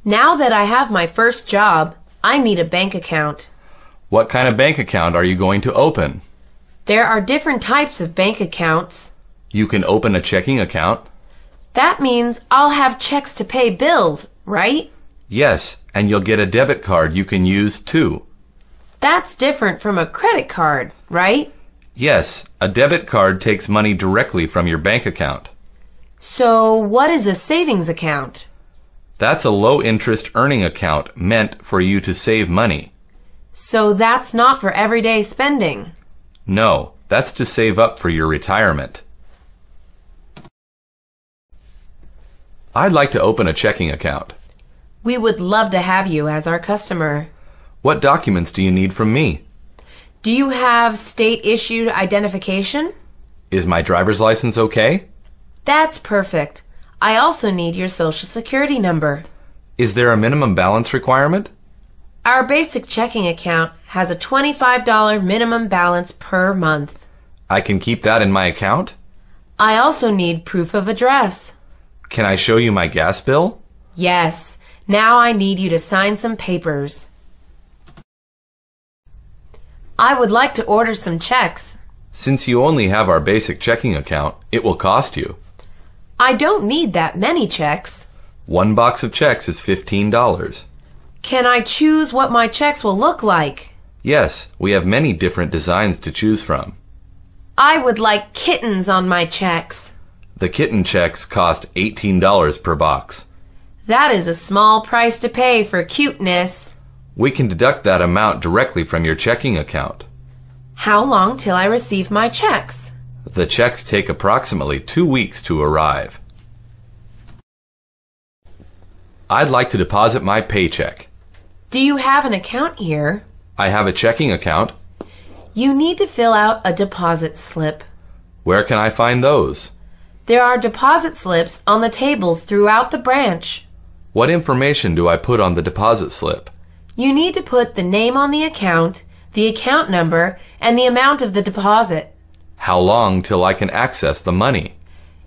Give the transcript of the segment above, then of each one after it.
Now that I have my first job, I need a bank account. What kind of bank account are you going to open? There are different types of bank accounts. You can open a checking account. That means I'll have checks to pay bills, right? Yes, and you'll get a debit card you can use too. That's different from a credit card, right? Yes, a debit card takes money directly from your bank account. So, what is a savings account? That's a low-interest earning account meant for you to save money. So that's not for everyday spending? No, that's to save up for your retirement. I'd like to open a checking account. We would love to have you as our customer. What documents do you need from me? Do you have state-issued identification? Is my driver's license okay? That's perfect. I also need your social security number. Is there a minimum balance requirement? Our basic checking account has a $25 minimum balance per month. I can keep that in my account? I also need proof of address. Can I show you my gas bill? Yes. Now I need you to sign some papers. I would like to order some checks. Since you only have our basic checking account, it will cost you. I don't need that many checks. One box of checks is $15. Can I choose what my checks will look like? Yes, we have many different designs to choose from. I would like kittens on my checks. The kitten checks cost $18 per box. That is a small price to pay for cuteness. We can deduct that amount directly from your checking account. How long till I receive my checks? The checks take approximately 2 weeks to arrive. I'd like to deposit my paycheck. Do you have an account here? I have a checking account. You need to fill out a deposit slip. Where can I find those? There are deposit slips on the tables throughout the branch. What information do I put on the deposit slip? You need to put the name on the account number, and the amount of the deposit. How long till I can access the money?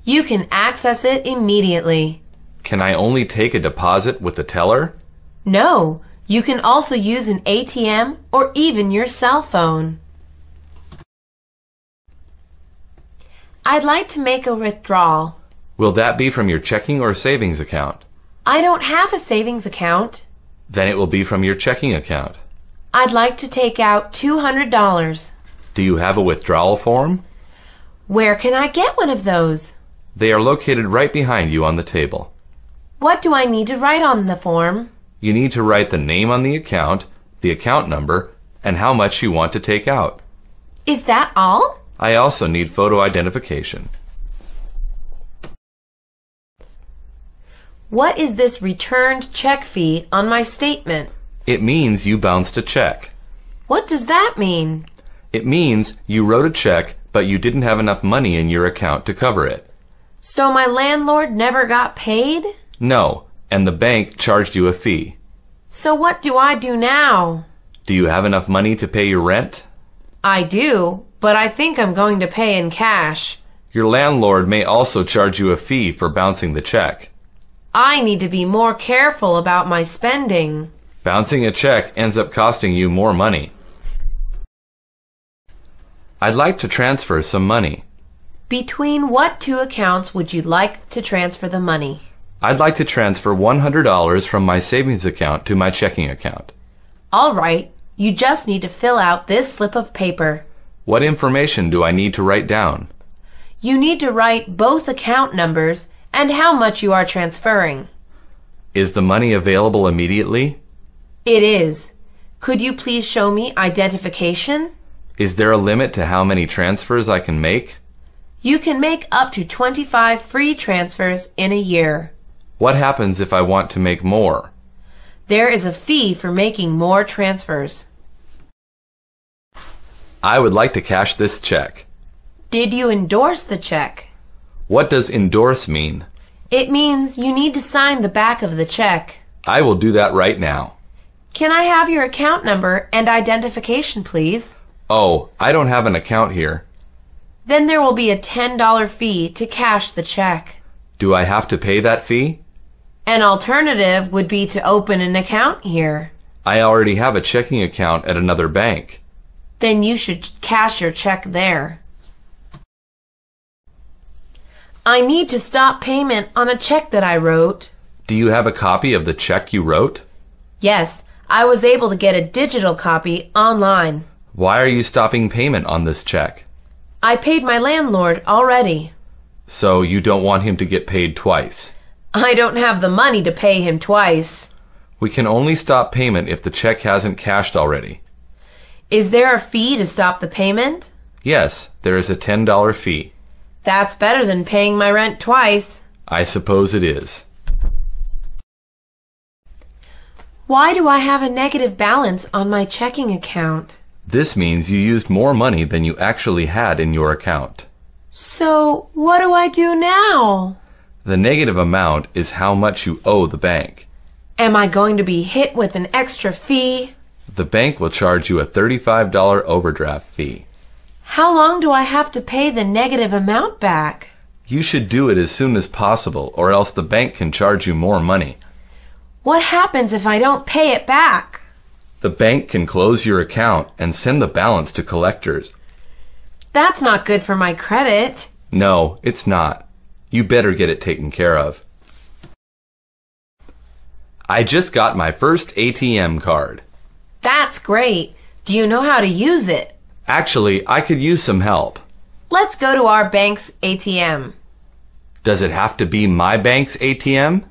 You can access it immediately. Can I only take a deposit with the teller? No, you can also use an ATM or even your cell phone. I'd like to make a withdrawal. Will that be from your checking or savings account? I don't have a savings account. Then it will be from your checking account. I'd like to take out $200. Do you have a withdrawal form? Where can I get one of those? They are located right behind you on the table. What do I need to write on the form? You need to write the name on the account number, and how much you want to take out. Is that all? I also need photo identification. What is this returned check fee on my statement? It means you bounced a check. What does that mean? It means you wrote a check, but you didn't have enough money in your account to cover it. So my landlord never got paid? No, and the bank charged you a fee. So what do I do now? Do you have enough money to pay your rent? I do, but I think I'm going to pay in cash. Your landlord may also charge you a fee for bouncing the check. I need to be more careful about my spending. Bouncing a check ends up costing you more money. I'd like to transfer some money. Between what two accounts would you like to transfer the money? I'd like to transfer $100 from my savings account to my checking account. All right, you just need to fill out this slip of paper. What information do I need to write down? You need to write both account numbers and how much you are transferring. Is the money available immediately? It is. Could you please show me identification? Is there a limit to how many transfers I can make? You can make up to 25 free transfers in a year. What happens if I want to make more? There is a fee for making more transfers. I would like to cash this check. Did you endorse the check? What does endorse mean? It means you need to sign the back of the check. I will do that right now. Can I have your account number and identification, please? Oh, I don't have an account here. Then there will be a $10 fee to cash the check. Do I have to pay that fee? An alternative would be to open an account here. I already have a checking account at another bank. Then you should cash your check there. I need to stop payment on a check that I wrote. Do you have a copy of the check you wrote? Yes, I was able to get a digital copy online. Why are you stopping payment on this check? I paid my landlord already. So you don't want him to get paid twice? I don't have the money to pay him twice. We can only stop payment if the check hasn't cashed already. Is there a fee to stop the payment? Yes, there is a $10 fee. That's better than paying my rent twice. I suppose it is. Why do I have a negative balance on my checking account? This means you used more money than you actually had in your account. So, what do I do now? The negative amount is how much you owe the bank. Am I going to be hit with an extra fee? The bank will charge you a $35 overdraft fee. How long do I have to pay the negative amount back? You should do it as soon as possible, or else the bank can charge you more money. What happens if I don't pay it back? The bank can close your account and send the balance to collectors. That's not good for my credit. No, it's not. You better get it taken care of. I just got my first ATM card. That's great. Do you know how to use it? Actually, I could use some help. Let's go to our bank's ATM. Does it have to be my bank's ATM?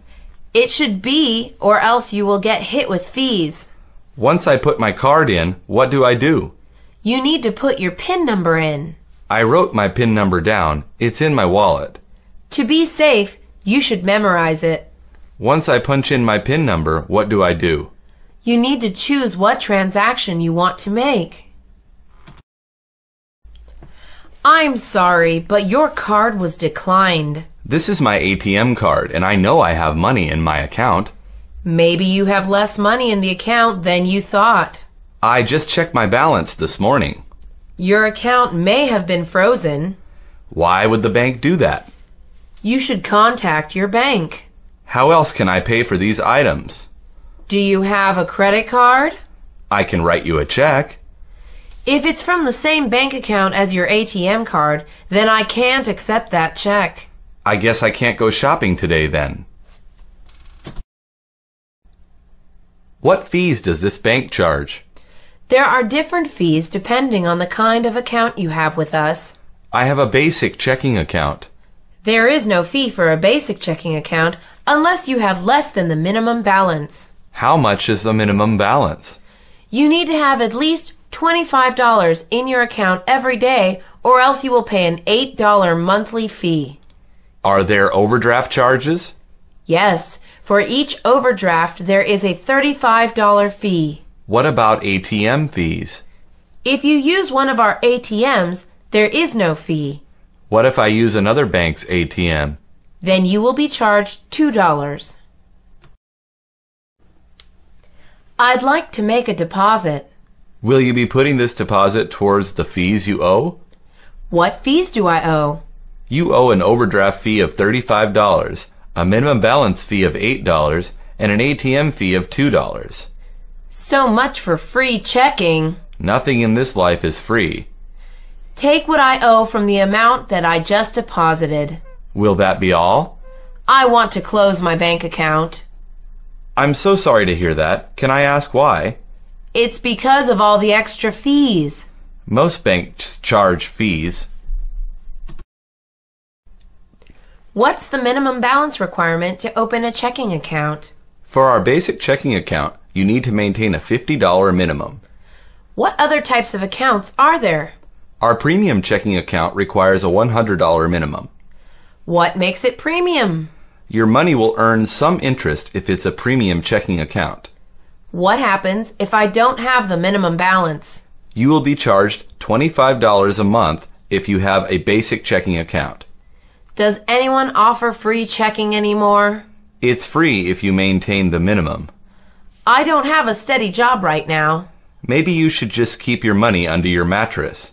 It should be, or else you will get hit with fees. Once I put my card in, what do I do? You need to put your PIN number in. I wrote my PIN number down. It's in my wallet. To be safe, you should memorize it. Once I punch in my PIN number, what do I do? You need to choose what transaction you want to make. I'm sorry, but your card was declined. This is my ATM card, and I know I have money in my account. Maybe you have less money in the account than you thought. I just checked my balance this morning. Your account may have been frozen. Why would the bank do that? You should contact your bank. How else can I pay for these items? Do you have a credit card? I can write you a check. If it's from the same bank account as your ATM card, then I can't accept that check. I guess I can't go shopping today then. What fees does this bank charge? There are different fees depending on the kind of account you have with us. I have a basic checking account. There is no fee for a basic checking account unless you have less than the minimum balance. How much is the minimum balance? You need to have at least $25 in your account every day, or else you will pay an $8 monthly fee. Are there overdraft charges? Yes, for each overdraft there is a $35 fee. What about ATM fees? If you use one of our ATMs, there is no fee. What if I use another bank's ATM? Then you will be charged $2. I'd like to make a deposit. Will you be putting this deposit towards the fees you owe? What fees do I owe? You owe an overdraft fee of $35, a minimum balance fee of $8, and an ATM fee of $2. So much for free checking. Nothing in this life is free. Take what I owe from the amount that I just deposited. Will that be all? I want to close my bank account. I'm so sorry to hear that. Can I ask why? It's because of all the extra fees. Most banks charge fees. What's the minimum balance requirement to open a checking account? For our basic checking account, you need to maintain a $50 minimum. What other types of accounts are there? Our premium checking account requires a $100 minimum. What makes it premium? Your money will earn some interest if it's a premium checking account. What happens if I don't have the minimum balance? You will be charged $25 a month if you have a basic checking account. Does anyone offer free checking anymore? It's free if you maintain the minimum. I don't have a steady job right now. Maybe you should just keep your money under your mattress.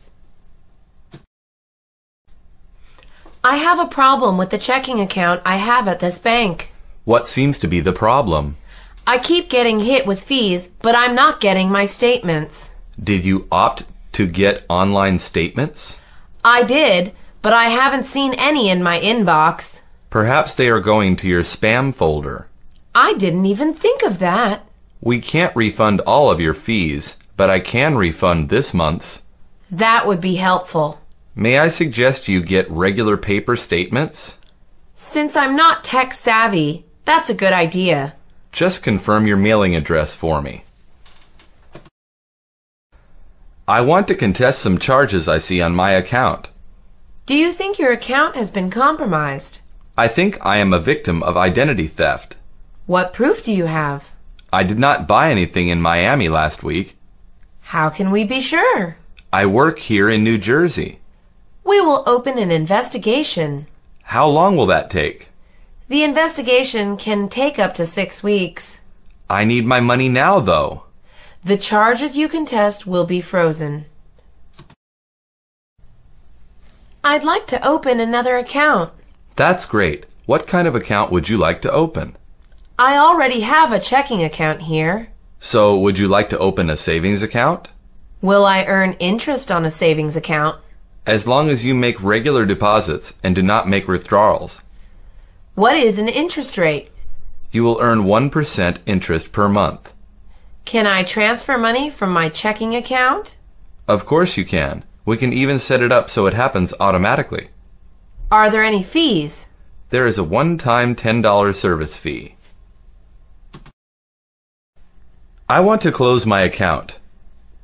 I have a problem with the checking account I have at this bank. What seems to be the problem? I keep getting hit with fees, but I'm not getting my statements. Did you opt to get online statements? I did, but I haven't seen any in my inbox. Perhaps they are going to your spam folder. I didn't even think of that. We can't refund all of your fees, but I can refund this month's. That would be helpful. May I suggest you get regular paper statements? Since I'm not tech savvy, that's a good idea. Just confirm your mailing address for me. I want to contest some charges I see on my account. Do you think your account has been compromised? I think I am a victim of identity theft. What proof do you have? I did not buy anything in Miami last week. How can we be sure? I work here in New Jersey. We will open an investigation. How long will that take? The investigation can take up to 6 weeks. I need my money now, though. The charges you contest will be frozen. I'd like to open another account. That's great. What kind of account would you like to open? I already have a checking account here. So, would you like to open a savings account? Will I earn interest on a savings account? As long as you make regular deposits and do not make withdrawals. What is an interest rate? You will earn 1% interest per month. Can I transfer money from my checking account? Of course you can. We can even set it up so it happens automatically. Are there any fees? There is a one-time $10 service fee. I want to close my account.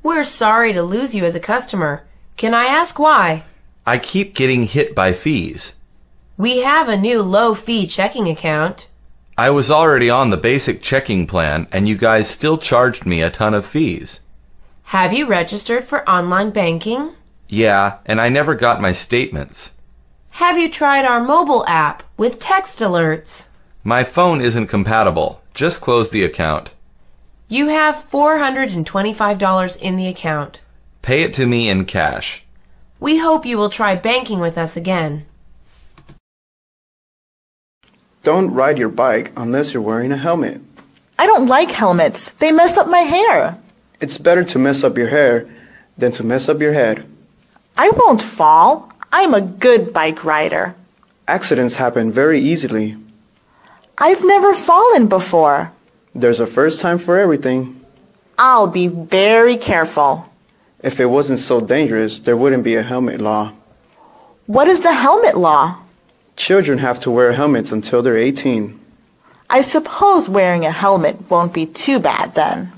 We're sorry to lose you as a customer. Can I ask why? I keep getting hit by fees. We have a new low-fee checking account. I was already on the basic checking plan and you guys still charged me a ton of fees. Have you registered for online banking? Yeah, and I never got my statements. Have you tried our mobile app with text alerts? My phone isn't compatible. Just close the account. You have $425 in the account. Pay it to me in cash. We hope you will try banking with us again. Don't ride your bike unless you're wearing a helmet. I don't like helmets. They mess up my hair. It's better to mess up your hair than to mess up your head. I won't fall. I'm a good bike rider. Accidents happen very easily. I've never fallen before. There's a first time for everything. I'll be very careful. If it wasn't so dangerous, there wouldn't be a helmet law. What is the helmet law? Children have to wear helmets until they're 18. I suppose wearing a helmet won't be too bad then.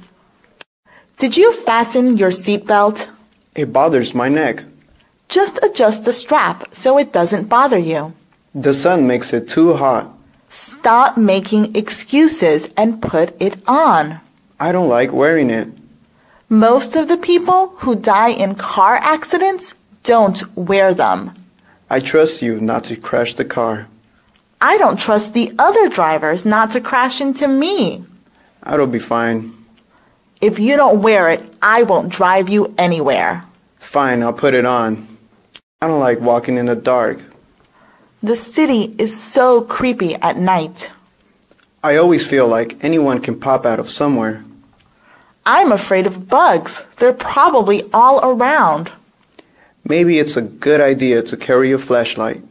Did you fasten your seatbelt? It bothers my neck. Just adjust the strap so it doesn't bother you. The sun makes it too hot. Stop making excuses and put it on. I don't like wearing it. Most of the people who die in car accidents don't wear them. I trust you not to crash the car. I don't trust the other drivers not to crash into me. That'll be fine. If you don't wear it, I won't drive you anywhere. Fine, I'll put it on. I don't like walking in the dark. The city is so creepy at night. I always feel like anyone can pop out of somewhere. I'm afraid of bugs. They're probably all around. Maybe it's a good idea to carry a flashlight.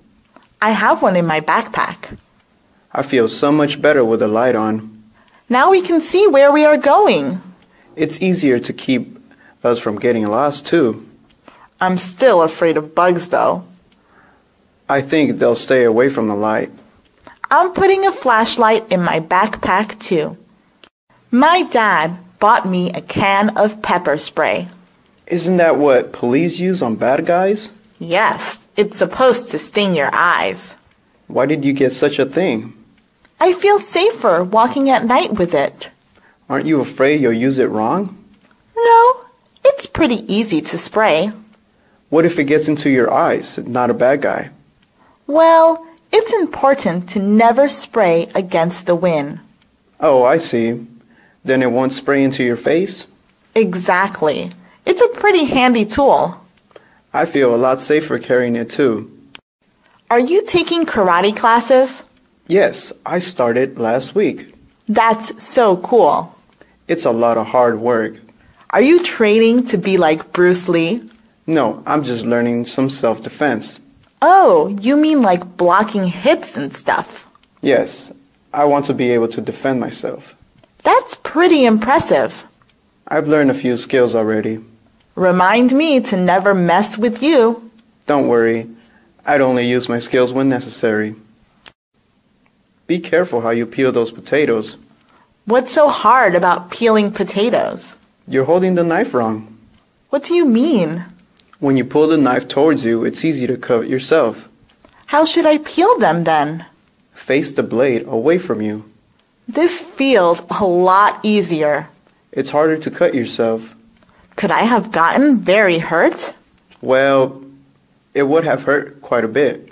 I have one in my backpack. I feel so much better with the light on. Now we can see where we are going. It's easier to keep us from getting lost, too. I'm still afraid of bugs, though. I think they'll stay away from the light. I'm putting a flashlight in my backpack, too. My dad bought me a can of pepper spray. Isn't that what police use on bad guys? Yes, it's supposed to sting your eyes. Why did you get such a thing? I feel safer walking at night with it. Aren't you afraid you'll use it wrong? No, it's pretty easy to spray. What if it gets into your eyes? Not a bad guy. Well, it's important to never spray against the wind. Oh, I see. Then it won't spray into your face? Exactly. It's a pretty handy tool. I feel a lot safer carrying it too. Are you taking karate classes? Yes, I started last week. That's so cool. It's a lot of hard work. Are you training to be like Bruce Lee? No, I'm just learning some self-defense. Oh, you mean like blocking hits and stuff. Yes, I want to be able to defend myself. That's pretty impressive. I've learned a few skills already. Remind me to never mess with you. Don't worry, I'd only use my skills when necessary. Be careful how you peel those potatoes. What's so hard about peeling potatoes? You're holding the knife wrong. What do you mean? When you pull the knife towards you, it's easy to cut yourself. How should I peel them then? Face the blade away from you. This feels a lot easier. It's harder to cut yourself. Could I have gotten very hurt? Well, it would have hurt quite a bit.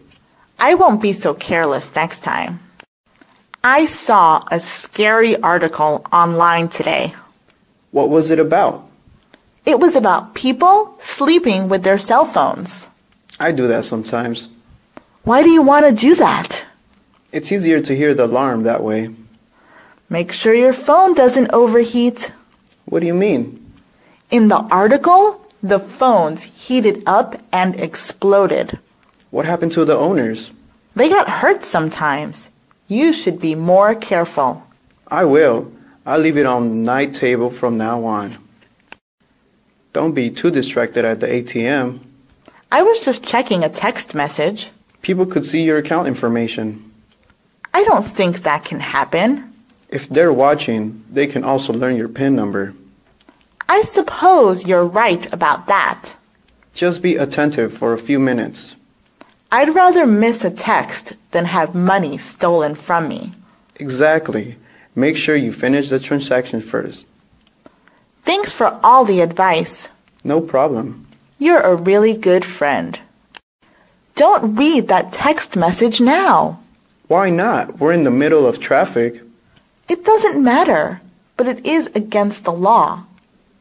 I won't be so careless next time. I saw a scary article online today. What was it about? It was about people sleeping with their cell phones. I do that sometimes. Why do you want to do that? It's easier to hear the alarm that way. Make sure your phone doesn't overheat. What do you mean? In the article, the phones heated up and exploded. What happened to the owners? They got hurt sometimes. You should be more careful. I will. I'll leave it on the night table from now on. Don't be too distracted at the ATM. I was just checking a text message. People could see your account information. I don't think that can happen. If they're watching, they can also learn your PIN number. I suppose you're right about that. Just be attentive for a few minutes. I'd rather miss a text than have money stolen from me. Exactly. Make sure you finish the transaction first. Thanks for all the advice. No problem. You're a really good friend. Don't read that text message now. Why not? We're in the middle of traffic. It doesn't matter, but it is against the law.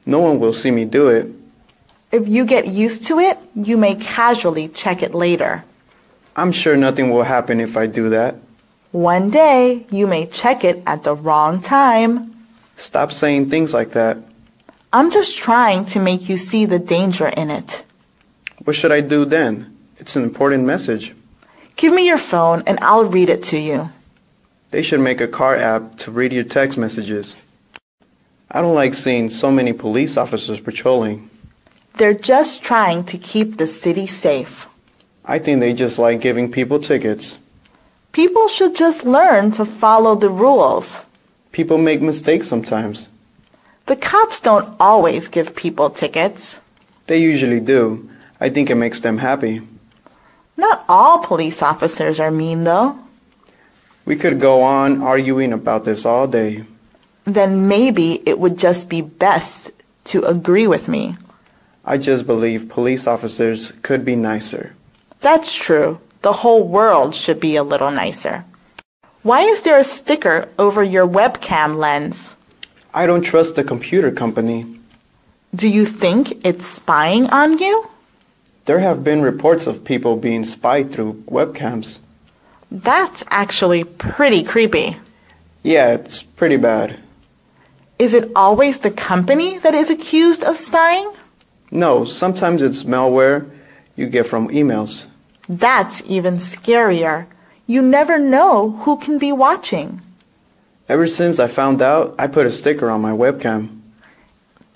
No one will see me do it. If you get used to it, you may casually check it later. I'm sure nothing will happen if I do that. One day, you may check it at the wrong time. Stop saying things like that. I'm just trying to make you see the danger in it. What should I do then? It's an important message. Give me your phone and I'll read it to you. They should make a car app to read your text messages. I don't like seeing so many police officers patrolling. They're just trying to keep the city safe. I think they just like giving people tickets. People should just learn to follow the rules. People make mistakes sometimes. The cops don't always give people tickets. They usually do. I think it makes them happy. Not all police officers are mean, though. We could go on arguing about this all day. Then maybe it would just be best to agree with me. I just believe police officers could be nicer. That's true. The whole world should be a little nicer. Why is there a sticker over your webcam lens? I don't trust the computer company. Do you think it's spying on you? There have been reports of people being spied through webcams. That's actually pretty creepy. Yeah, it's pretty bad. Is it always the company that is accused of spying? No, sometimes it's malware you get from emails. That's even scarier. You never know who can be watching. Ever since I found out, I put a sticker on my webcam.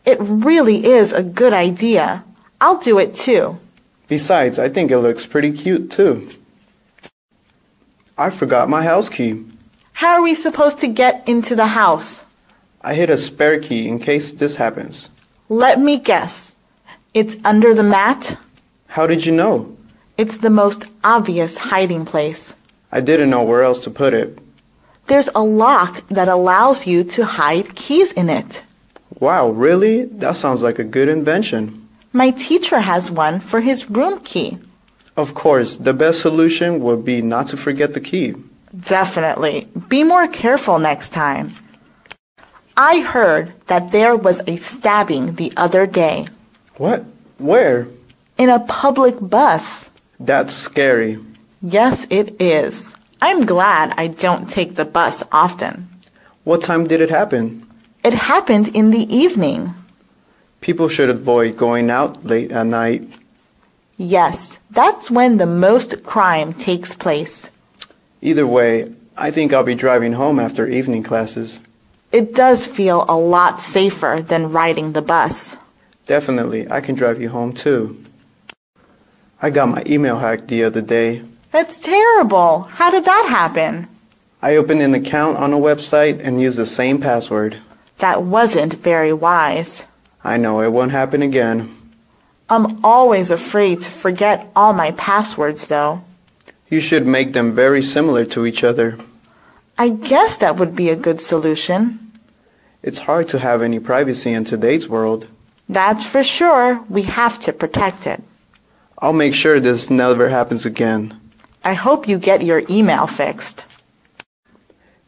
It really is a good idea. I'll do it too. Besides, I think it looks pretty cute too. I forgot my house key. How are we supposed to get into the house? I hid a spare key in case this happens. Let me guess. It's under the mat? How did you know? It's the most obvious hiding place. I didn't know where else to put it. There's a lock that allows you to hide keys in it. Wow, really? That sounds like a good invention. My teacher has one for his room key. Of course, the best solution would be not to forget the key. Definitely. Be more careful next time. I heard that there was a stabbing the other day. What? Where? In a public bus. That's scary. Yes, it is. I'm glad I don't take the bus often. What time did it happen? It happened in the evening. People should avoid going out late at night. Yes, that's when the most crime takes place. Either way, I think I'll be driving home after evening classes. It does feel a lot safer than riding the bus. Definitely, I can drive you home too. I got my email hacked the other day. That's terrible. How did that happen? I opened an account on a website and used the same password. That wasn't very wise. I know, it won't happen again. I'm always afraid to forget all my passwords, though. You should make them very similar to each other. I guess that would be a good solution. It's hard to have any privacy in today's world. That's for sure. We have to protect it. I'll make sure this never happens again. I hope you get your email fixed.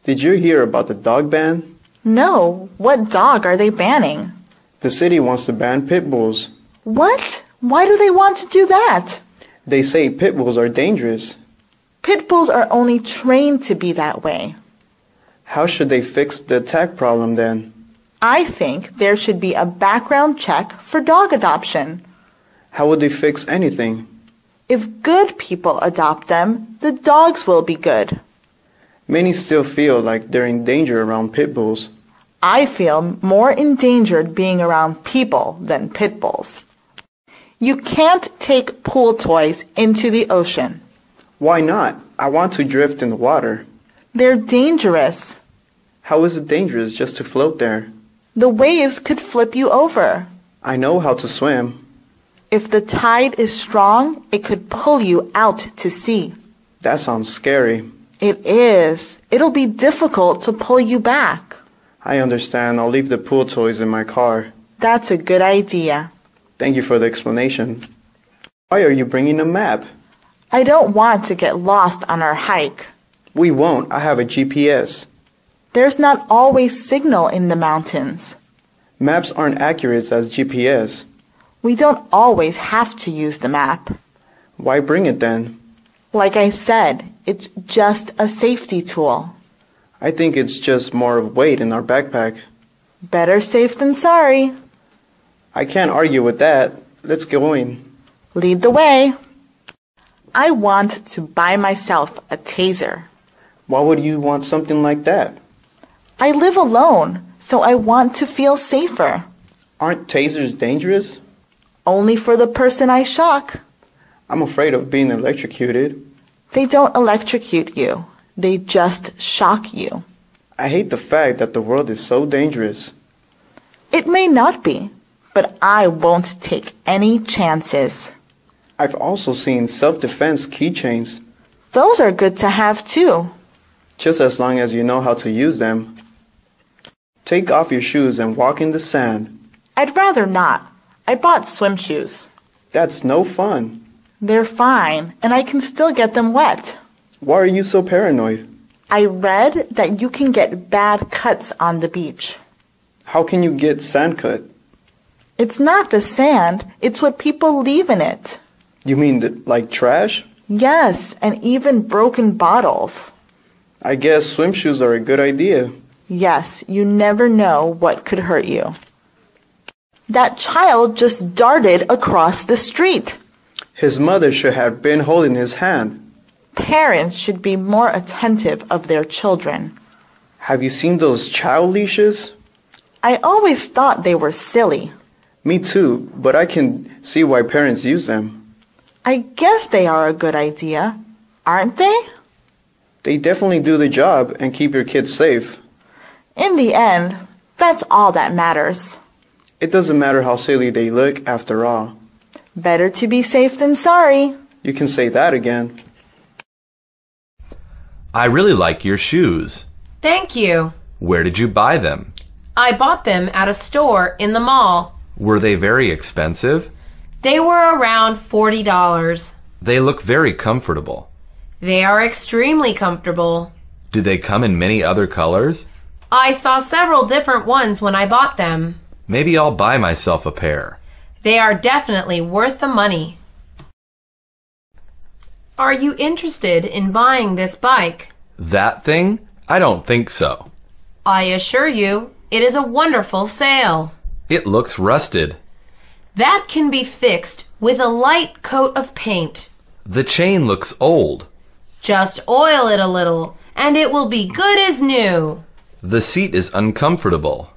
Did you hear about the dog ban? No. What dog are they banning? The city wants to ban pit bulls. What? Why do they want to do that? They say pit bulls are dangerous. Pit bulls are only trained to be that way. How should they fix the attack problem then? I think there should be a background check for dog adoption. How would they fix anything? If good people adopt them, the dogs will be good. Many still feel like they're in danger around pit bulls. I feel more endangered being around people than pit bulls. You can't take pool toys into the ocean. Why not? I want to drift in the water. They're dangerous. How is it dangerous just to float there? The waves could flip you over. I know how to swim. If the tide is strong, it could pull you out to sea. That sounds scary. It is. It'll be difficult to pull you back. I understand. I'll leave the pool toys in my car. That's a good idea. Thank you for the explanation. Why are you bringing a map? I don't want to get lost on our hike. We won't. I have a GPS. There's not always signal in the mountains. Maps aren't accurate as GPS. We don't always have to use the map. Why bring it then? Like I said, it's just a safety tool. I think it's just more of weight in our backpack. Better safe than sorry. I can't argue with that. Let's go in. Lead the way. I want to buy myself a taser. Why would you want something like that? I live alone, so I want to feel safer. Aren't tasers dangerous? Only for the person I shock. I'm afraid of being electrocuted. They don't electrocute you. They just shock you. I hate the fact that the world is so dangerous. It may not be, but I won't take any chances. I've also seen self-defense keychains. Those are good to have too. Just as long as you know how to use them. Take off your shoes and walk in the sand. I'd rather not. I bought swim shoes. That's no fun. They're fine, and I can still get them wet. Why are you so paranoid? I read that you can get bad cuts on the beach. How can you get sand cut? It's not the sand, it's what people leave in it. You mean like trash? Yes, and even broken bottles. I guess swim shoes are a good idea. Yes, you never know what could hurt you. That child just darted across the street. His mother should have been holding his hand. Parents should be more attentive of their children. Have you seen those child leashes? I always thought they were silly. Me too, but I can see why parents use them. I guess they are a good idea, aren't they? They definitely do the job and keep your kids safe. In the end, that's all that matters. It doesn't matter how silly they look after all. Better to be safe than sorry. You can say that again. I really like your shoes. Thank you. Where did you buy them? I bought them at a store in the mall. Were they very expensive? They were around $40. They look very comfortable. They are extremely comfortable. Do they come in many other colors? I saw several different ones when I bought them. Maybe I'll buy myself a pair. They are definitely worth the money. Are you interested in buying this bike? That thing? I don't think so. I assure you, it is a wonderful sale. It looks rusted. That can be fixed with a light coat of paint. The chain looks old. Just oil it a little, and it will be good as new. The seat is uncomfortable.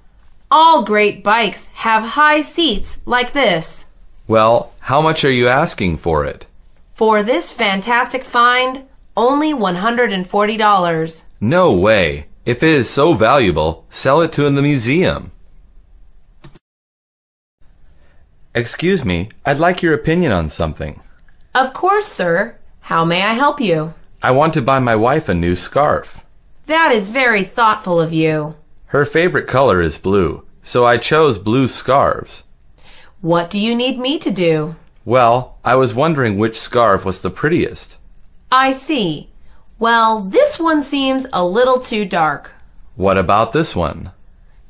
All great bikes have high seats like this. Well, how much are you asking for it? For this fantastic find, only $140. No way. If it is so valuable, sell it to the museum. Excuse me, I'd like your opinion on something. Of course, sir. How may I help you? I want to buy my wife a new scarf. That is very thoughtful of you. Her favorite color is blue, so I chose blue scarves. What do you need me to do? Well, I was wondering which scarf was the prettiest. I see. Well, this one seems a little too dark. What about this one?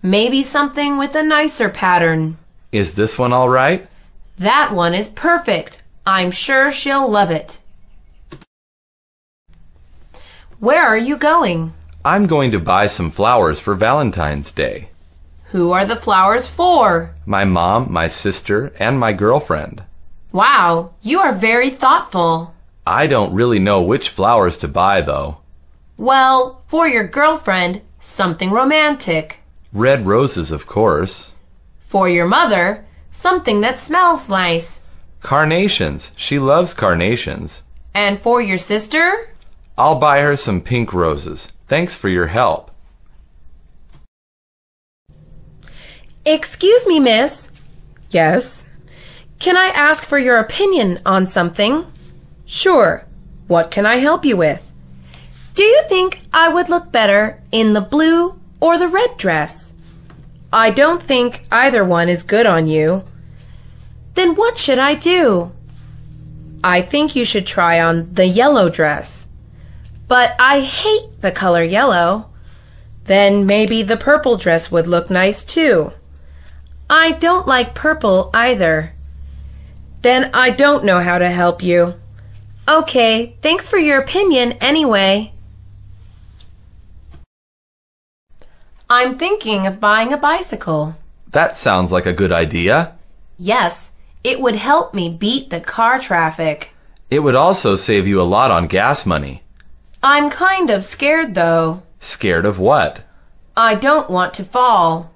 Maybe something with a nicer pattern. Is this one all right? That one is perfect. I'm sure she'll love it. Where are you going? I'm going to buy some flowers for Valentine's Day. Who are the flowers for? My mom, my sister, and my girlfriend. Wow, you are very thoughtful. I don't really know which flowers to buy, though. Well, for your girlfriend, something romantic. Red roses, of course. For your mother, something that smells nice. Carnations. She loves carnations. And for your sister? I'll buy her some pink roses. Thanks for your help. Excuse me, miss. Yes? Can I ask for your opinion on something? Sure. What can I help you with? Do you think I would look better in the blue or the red dress? I don't think either one is good on you. Then what should I do? I think you should try on the yellow dress. But I hate the color yellow. Then maybe the purple dress would look nice too. I don't like purple either. Then I don't know how to help you. Okay, thanks for your opinion anyway. I'm thinking of buying a bicycle. That sounds like a good idea. Yes, it would help me beat the car traffic. It would also save you a lot on gas money. I'm kind of scared though. Scared of what? I don't want to fall.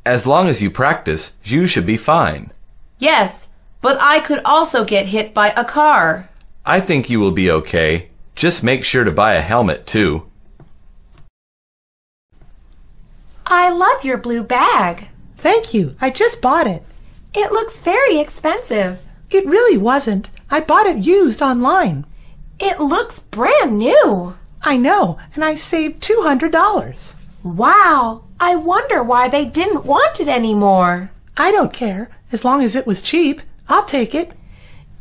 As long as you practice, you should be fine. Yes, but I could also get hit by a car. I think you will be okay. Just make sure to buy a helmet too. I love your blue bag. Thank you. I just bought it. It looks very expensive. It really wasn't. I bought it used online. It looks brand new. I know, and I saved $200. Wow, I wonder why they didn't want it anymore. I don't care. As long as it was cheap, I'll take it.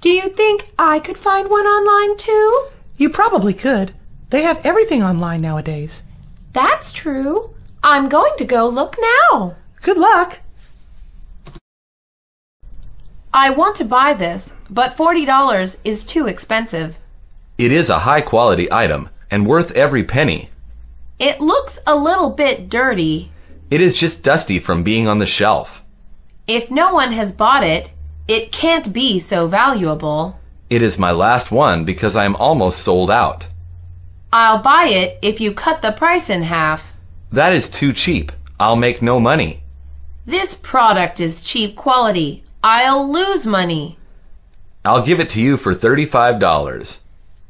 Do you think I could find one online too? You probably could. They have everything online nowadays. That's true. I'm going to go look now. Good luck. I want to buy this, but $40 is too expensive. It is a high-quality item and worth every penny. It looks a little bit dirty. It is just dusty from being on the shelf. If no one has bought it, it can't be so valuable. It is my last one because I am almost sold out. I'll buy it if you cut the price in half. That is too cheap. I'll make no money. This product is cheap quality. I'll lose money. I'll give it to you for $35.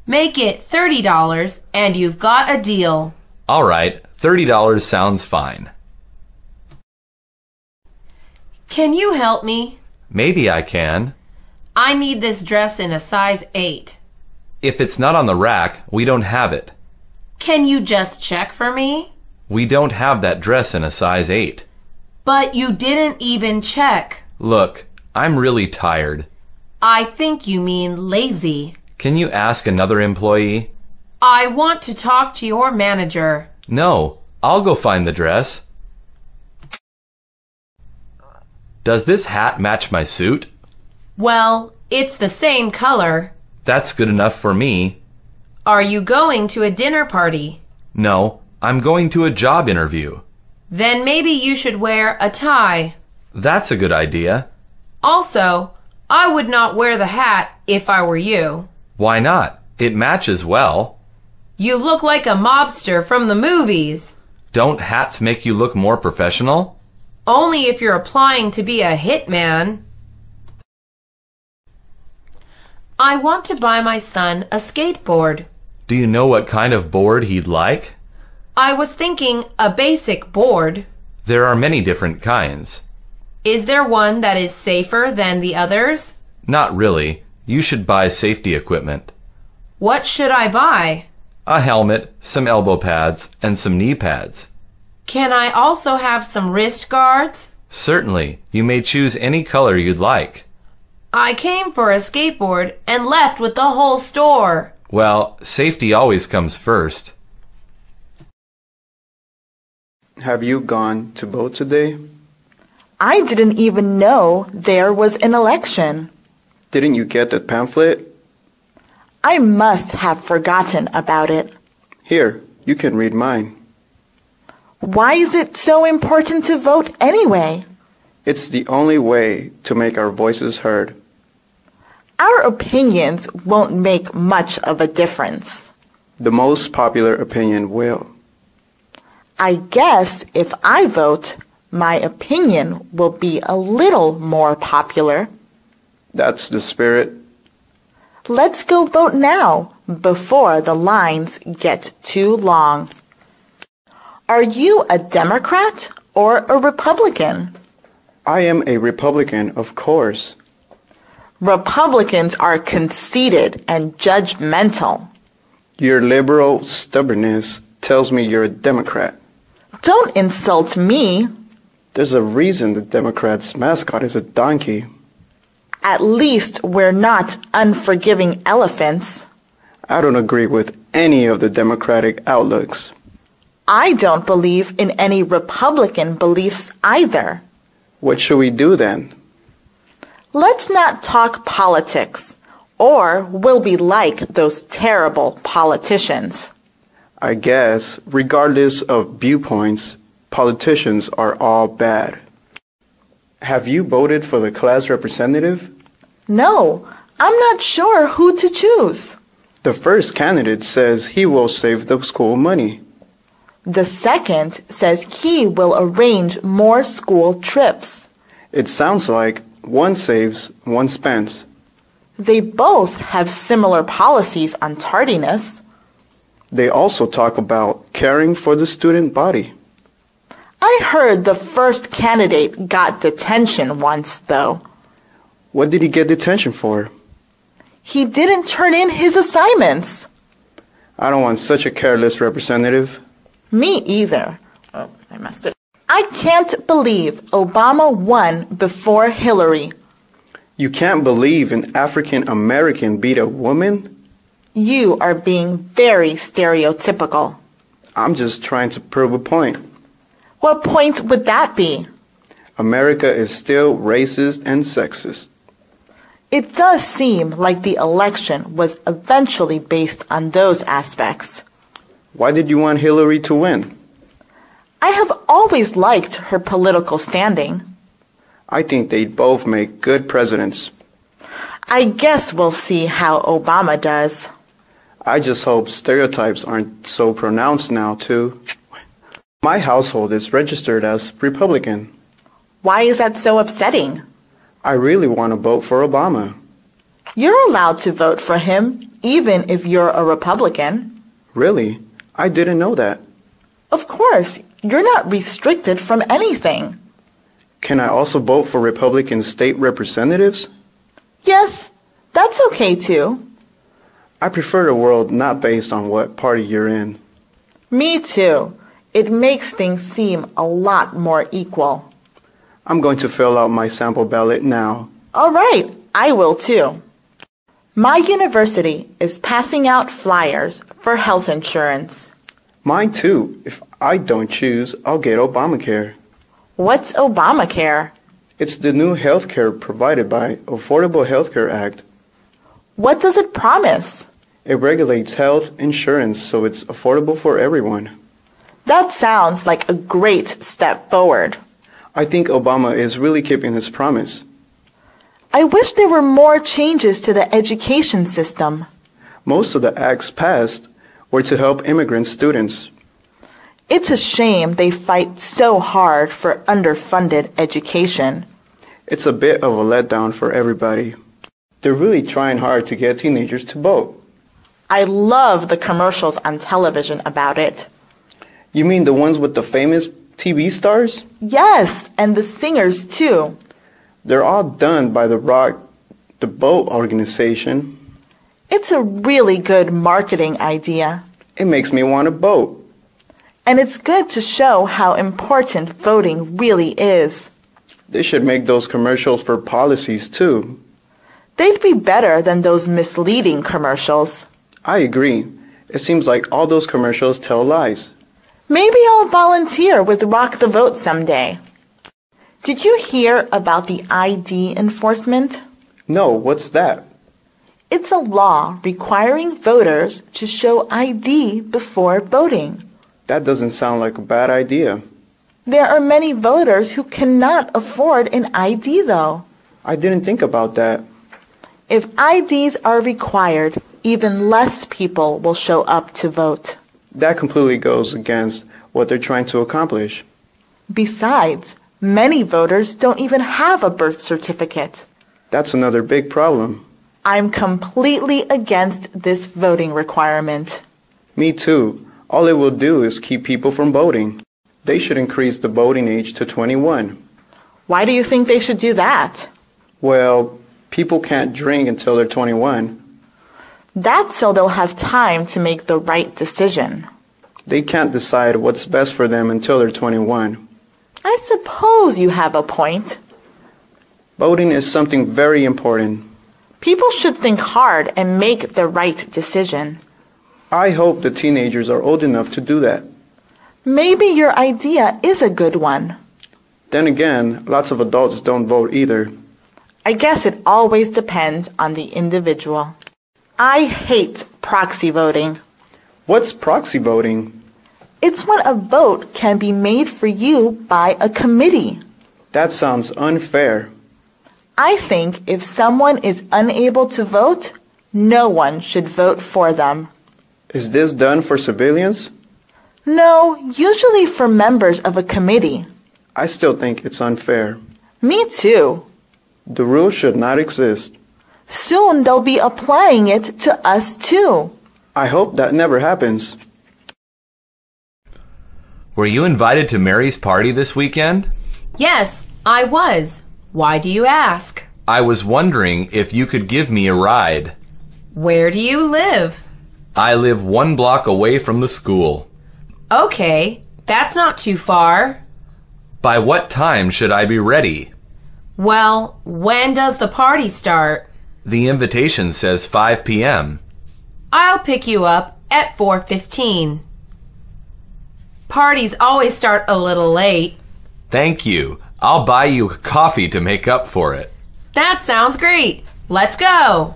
Make it $30 and you've got a deal. All right, $30 sounds fine. Can you help me? Maybe I can. I need this dress in a size 8. If it's not on the rack, we don't have it. Can you just check for me? We don't have that dress in a size 8. But you didn't even check. Look, I'm really tired. I think you mean lazy. Can you ask another employee? I want to talk to your manager. No, I'll go find the dress. Does this hat match my suit? Well, it's the same color. That's good enough for me. Are you going to a dinner party? No, I'm going to a job interview. Then maybe you should wear a tie. That's a good idea. Also, I would not wear the hat if I were you. Why not? It matches well. You look like a mobster from the movies. Don't hats make you look more professional? Only if you're applying to be a hitman. I want to buy my son a skateboard. Do you know what kind of board he'd like? I was thinking a basic board. There are many different kinds. Is there one that is safer than the others? Not really. You should buy safety equipment. What should I buy? A helmet, some elbow pads, and some knee pads. Can I also have some wrist guards? Certainly. You may choose any color you'd like. I came for a skateboard and left with the whole store. Well, safety always comes first. Have you gone to vote today? I didn't even know there was an election. Didn't you get that pamphlet? I must have forgotten about it. Here, you can read mine. Why is it so important to vote anyway? It's the only way to make our voices heard. Our opinions won't make much of a difference. The most popular opinion will. I guess if I vote, my opinion will be a little more popular. That's the spirit. Let's go vote now, before the lines get too long. Are you a Democrat or a Republican? I am a Republican, of course. Republicans are conceited and judgmental. Your liberal stubbornness tells me you're a Democrat. Don't insult me. There's a reason the Democrats' mascot is a donkey. At least we're not unforgiving elephants. I don't agree with any of the Democratic outlooks. I don't believe in any Republican beliefs either. What should we do then? Let's not talk politics, or we'll be like those terrible politicians. I guess, regardless of viewpoints, politicians are all bad. Have you voted for the class representative? No, I'm not sure who to choose. The first candidate says he will save the school money. The second says he will arrange more school trips. It sounds like one saves, one spends. They both have similar policies on tardiness. They also talk about caring for the student body. I heard the first candidate got detention once, though. What did he get detention for? He didn't turn in his assignments. I don't want such a careless representative. Me either. Oh, I messed it. I can't believe Obama won before Hillary. You can't believe an African American beat a woman? You are being very stereotypical. I'm just trying to prove a point. What point would that be? America is still racist and sexist. It does seem like the election was eventually based on those aspects. Why did you want Hillary to win? I have always liked her political standing. I think they'd both make good presidents. I guess we'll see how Obama does. I just hope stereotypes aren't so pronounced now, too. My household is registered as Republican. Why is that so upsetting? I really want to vote for Obama. You're allowed to vote for him, even if you're a Republican. Really? I didn't know that. Of course, you're not restricted from anything. Can I also vote for Republican state representatives? Yes, that's okay too. I prefer a world not based on what party you're in. Me too. It makes things seem a lot more equal. I'm going to fill out my sample ballot now. All right, I will too. My university is passing out flyers for health insurance. Mine too. If I don't choose, I'll get Obamacare. What's Obamacare? It's the new health care provided by Affordable Health Care Act. What does it promise? It regulates health insurance so it's affordable for everyone. That sounds like a great step forward. I think Obama is really keeping his promise. I wish there were more changes to the education system. Most of the acts passed were to help immigrant students. It's a shame they fight so hard for underfunded education. It's a bit of a letdown for everybody. They're really trying hard to get teenagers to vote. I love the commercials on television about it. You mean the ones with the famous TV stars? Yes, and the singers too. They're all done by the Vote organization. It's a really good marketing idea. It makes me want to vote. And it's good to show how important voting really is. They should make those commercials for policies too. They'd be better than those misleading commercials. I agree. It seems like all those commercials tell lies. Maybe I'll volunteer with Rock the Vote someday. Did you hear about the ID enforcement? No, what's that? It's a law requiring voters to show ID before voting. That doesn't sound like a bad idea. There are many voters who cannot afford an ID, though. I didn't think about that. If IDs are required, even less people will show up to vote. That completely goes against what they're trying to accomplish. Besides, many voters don't even have a birth certificate. That's another big problem. I'm completely against this voting requirement. Me too. All it will do is keep people from voting. They should increase the voting age to 21. Why do you think they should do that? Well, people can't drink until they're 21. That's so they'll have time to make the right decision. They can't decide what's best for them until they're 21. I suppose you have a point. Voting is something very important. People should think hard and make the right decision. I hope the teenagers are old enough to do that. Maybe your idea is a good one. Then again, lots of adults don't vote either. I guess it always depends on the individual. I hate proxy voting. What's proxy voting? It's when a vote can be made for you by a committee. That sounds unfair. I think if someone is unable to vote, no one should vote for them. Is this done for civilians? No, usually for members of a committee. I still think it's unfair. Me too. The rule should not exist. Soon they'll be applying it to us too. I hope that never happens. Were you invited to Mary's party this weekend? Yes, I was. Why do you ask? I was wondering if you could give me a ride. Where do you live? I live 1 block away from the school. Okay, that's not too far. By what time should I be ready? Well, when does the party start? The invitation says 5 p.m. I'll pick you up at 4:15. Parties always start a little late. Thank you. I'll buy you coffee to make up for it. That sounds great. Let's go.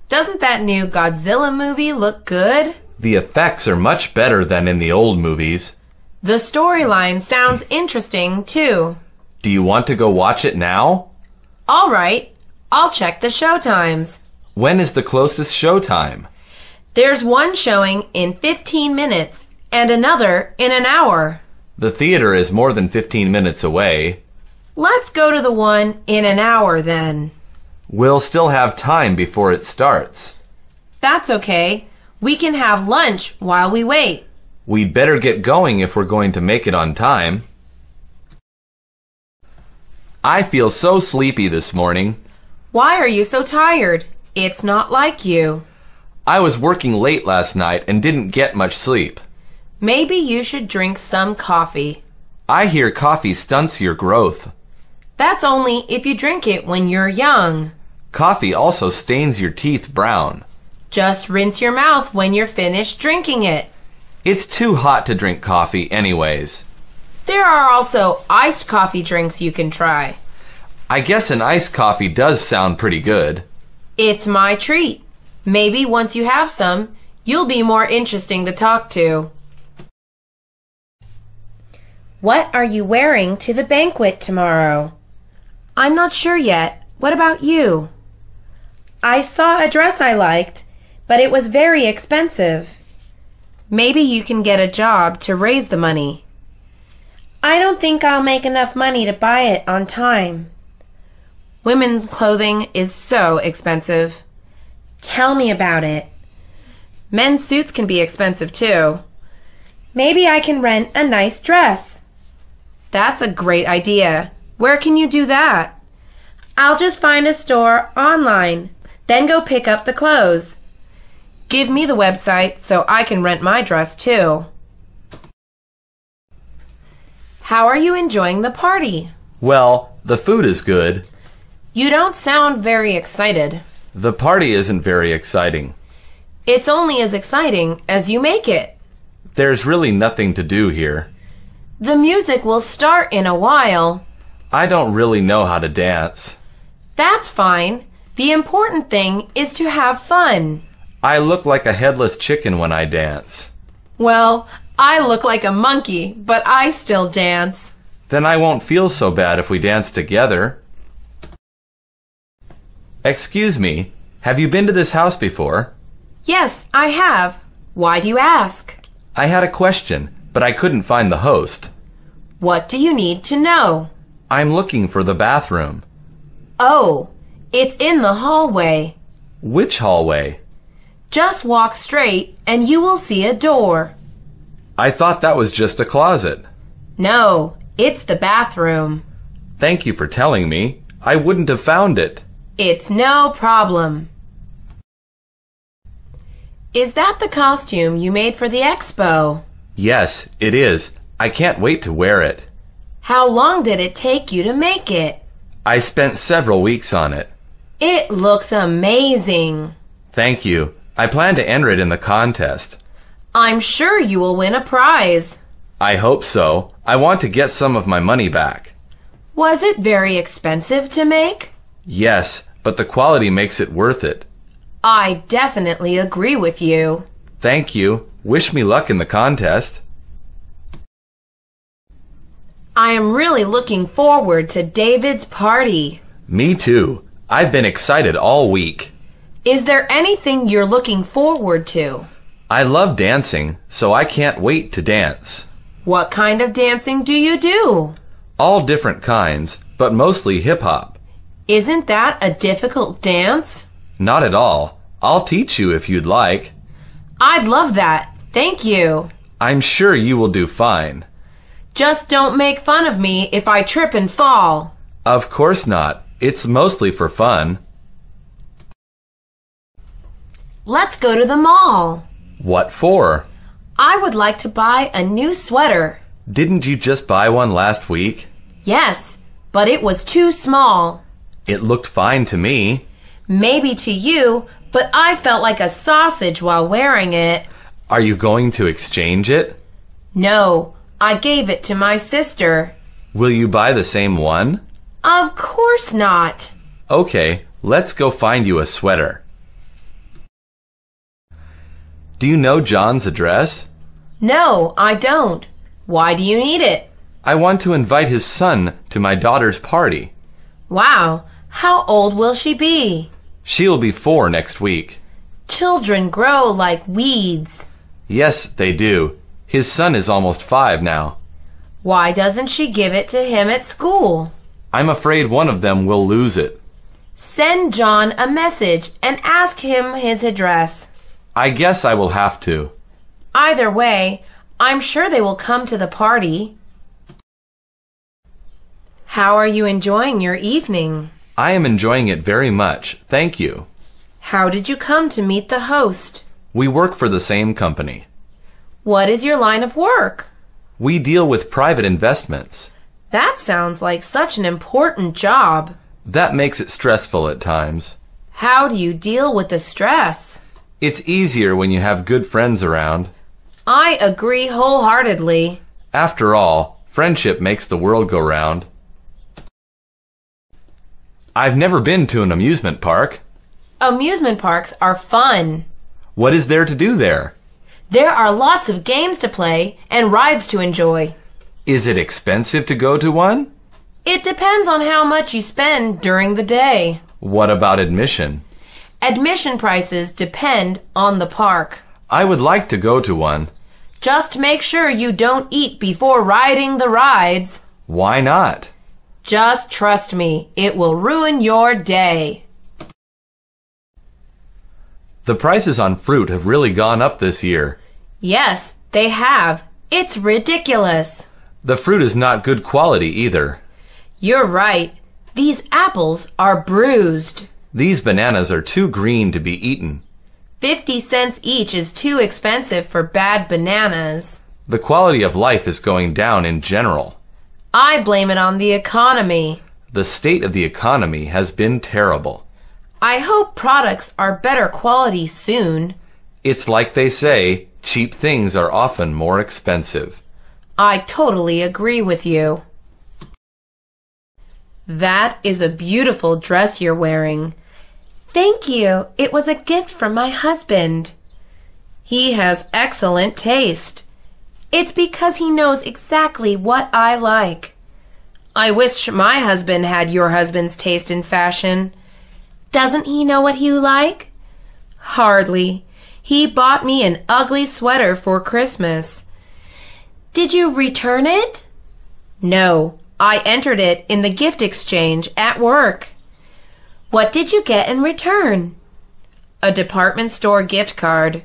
Doesn't that new Godzilla movie look good? The effects are much better than in the old movies. The storyline sounds interesting, too. Do you want to go watch it now? All right. I'll check the show times. When is the closest show time? There's one showing in 15 minutes and another in an hour. The theater is more than 15 minutes away. Let's go to the one in an hour, then. We'll still have time before it starts. That's okay. We can have lunch while we wait. We'd better get going if we're going to make it on time. I feel so sleepy this morning. Why are you so tired? It's not like you. I was working late last night and didn't get much sleep. Maybe you should drink some coffee. I hear coffee stunts your growth. That's only if you drink it when you're young. Coffee also stains your teeth brown. Just rinse your mouth when you're finished drinking it. It's too hot to drink coffee anyways. There are also iced coffee drinks you can try. I guess an iced coffee does sound pretty good. It's my treat. Maybe once you have some, you'll be more interesting to talk to. What are you wearing to the banquet tomorrow? I'm not sure yet. What about you? I saw a dress I liked, but it was very expensive. Maybe you can get a job to raise the money. I don't think I'll make enough money to buy it on time. Women's clothing is so expensive. Tell me about it. Men's suits can be expensive too. Maybe I can rent a nice dress. That's a great idea. Where can you do that? I'll just find a store online, then go pick up the clothes. Give me the website so I can rent my dress too. How are you enjoying the party? Well, the food is good. You don't sound very excited. The party isn't very exciting. It's only as exciting as you make it. There's really nothing to do here. The music will start in a while. I don't really know how to dance. That's fine. The important thing is to have fun. I look like a headless chicken when I dance. Well, I look like a monkey, but I still dance. Then I won't feel so bad if we dance together. Excuse me, have you been to this house before? Yes, I have. Why do you ask? I had a question, but I couldn't find the host. What do you need to know? I'm looking for the bathroom. Oh, it's in the hallway. Which hallway? Just walk straight and you will see a door. I thought that was just a closet. No, it's the bathroom. Thank you for telling me. I wouldn't have found it. It's no problem. Is that the costume you made for the expo? Yes, it is. I can't wait to wear it. How long did it take you to make it? I spent several weeks on it. It looks amazing. Thank you. I plan to enter it in the contest. I'm sure you will win a prize. I hope so. I want to get some of my money back. Was it very expensive to make? Yes, but the quality makes it worth it. I definitely agree with you. Thank you. Wish me luck in the contest. I am really looking forward to David's party. Me too. I've been excited all week. Is there anything you're looking forward to? I love dancing, so I can't wait to dance. What kind of dancing do you do? All different kinds, but mostly hip-hop. Isn't that a difficult dance? Not at all. I'll teach you if you'd like. I'd love that. Thank you. I'm sure you will do fine. Just don't make fun of me if I trip and fall. Of course not. It's mostly for fun. Let's go to the mall. What for? I would like to buy a new sweater. Didn't you just buy one last week? Yes, but it was too small. It looked fine to me. Maybe to you, but I felt like a sausage while wearing it. Are you going to exchange it? No, I gave it to my sister. Will you buy the same one? Of course not. Okay, let's go find you a sweater. Do you know John's address? No, I don't. Why do you need it? I want to invite his son to my daughter's party. Wow, how old will she be? She'll be 4 next week. Children grow like weeds. Yes, they do. His son is almost 5 now. Why doesn't she give it to him at school? I'm afraid one of them will lose it. Send John a message and ask him his address. I guess I will have to. Either way, I'm sure they will come to the party. How are you enjoying your evening? I am enjoying it very much, thank you. How did you come to meet the host? We work for the same company. What is your line of work? We deal with private investments. That sounds like such an important job. That makes it stressful at times. How do you deal with the stress? It's easier when you have good friends around. I agree wholeheartedly. After all, friendship makes the world go round. I've never been to an amusement park. Amusement parks are fun. What is there to do there? There are lots of games to play and rides to enjoy. Is it expensive to go to one? It depends on how much you spend during the day. What about admission? Admission prices depend on the park. I would like to go to one. Just make sure you don't eat before riding the rides. Why not? Just trust me, it will ruin your day. The prices on fruit have really gone up this year. Yes, they have. It's ridiculous. The fruit is not good quality either. You're right. These apples are bruised. These bananas are too green to be eaten. 50 cents each is too expensive for bad bananas. The quality of life is going down in general. I blame it on the economy. The state of the economy has been terrible. I hope products are better quality soon. It's like they say, cheap things are often more expensive. I totally agree with you. That is a beautiful dress you're wearing. Thank you. It was a gift from my husband. He has excellent taste. It's because he knows exactly what I like. I wish my husband had your husband's taste in fashion. Doesn't he know what you like? Hardly. He bought me an ugly sweater for Christmas. Did you return it? No, I entered it in the gift exchange at work. What did you get in return? A department store gift card.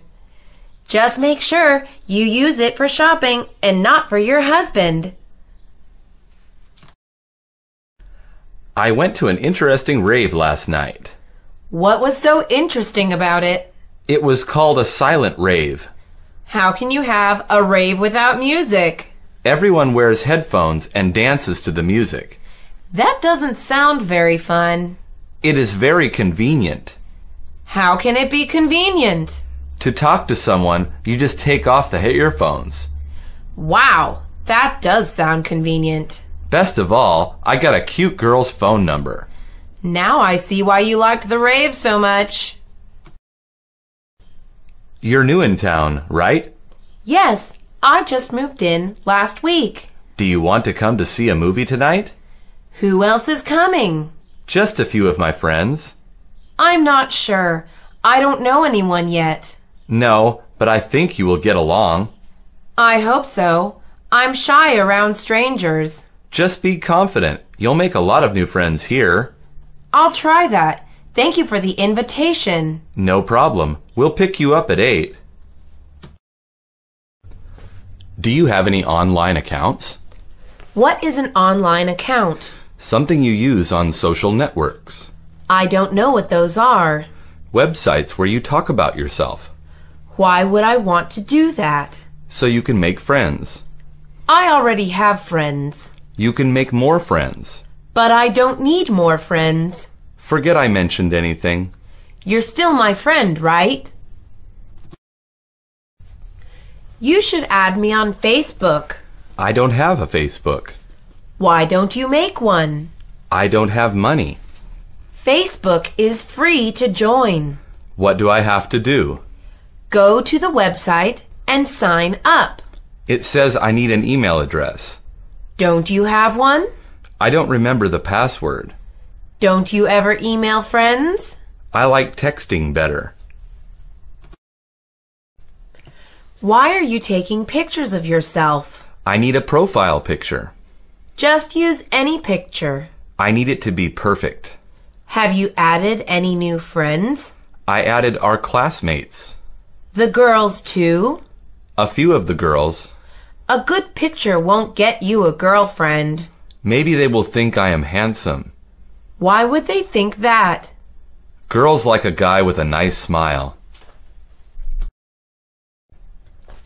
Just make sure you use it for shopping and not for your husband. I went to an interesting rave last night. What was so interesting about it? It was called a silent rave. How can you have a rave without music? Everyone wears headphones and dances to the music. That doesn't sound very fun. It is very convenient. How can it be convenient? To talk to someone, you just take off the earphones. Wow, that does sound convenient. Best of all, I got a cute girl's phone number. Now I see why you liked the rave so much. You're new in town, right? Yes, I just moved in last week. Do you want to come to see a movie tonight? Who else is coming? Just a few of my friends. I'm not sure. I don't know anyone yet. No, but I think you will get along. I hope so. I'm shy around strangers. Just be confident. You'll make a lot of new friends here. I'll try that. Thank you for the invitation. No problem. We'll pick you up at 8. Do you have any online accounts? What is an online account? Something you use on social networks. I don't know what those are. Websites where you talk about yourself. Why would I want to do that? So you can make friends. I already have friends. You can make more friends. But I don't need more friends. Forget I mentioned anything. You're still my friend, right? You should add me on Facebook. I don't have a Facebook. Why don't you make one? I don't have money. Facebook is free to join. What do I have to do? Go to the website and sign up. It says I need an email address. Don't you have one? I don't remember the password. Don't you ever email friends? I like texting better. Why are you taking pictures of yourself? I need a profile picture. Just use any picture. I need it to be perfect. Have you added any new friends? I added our classmates. The girls too? A few of the girls. A good picture won't get you a girlfriend. Maybe they will think I am handsome. Why would they think that? Girls like a guy with a nice smile.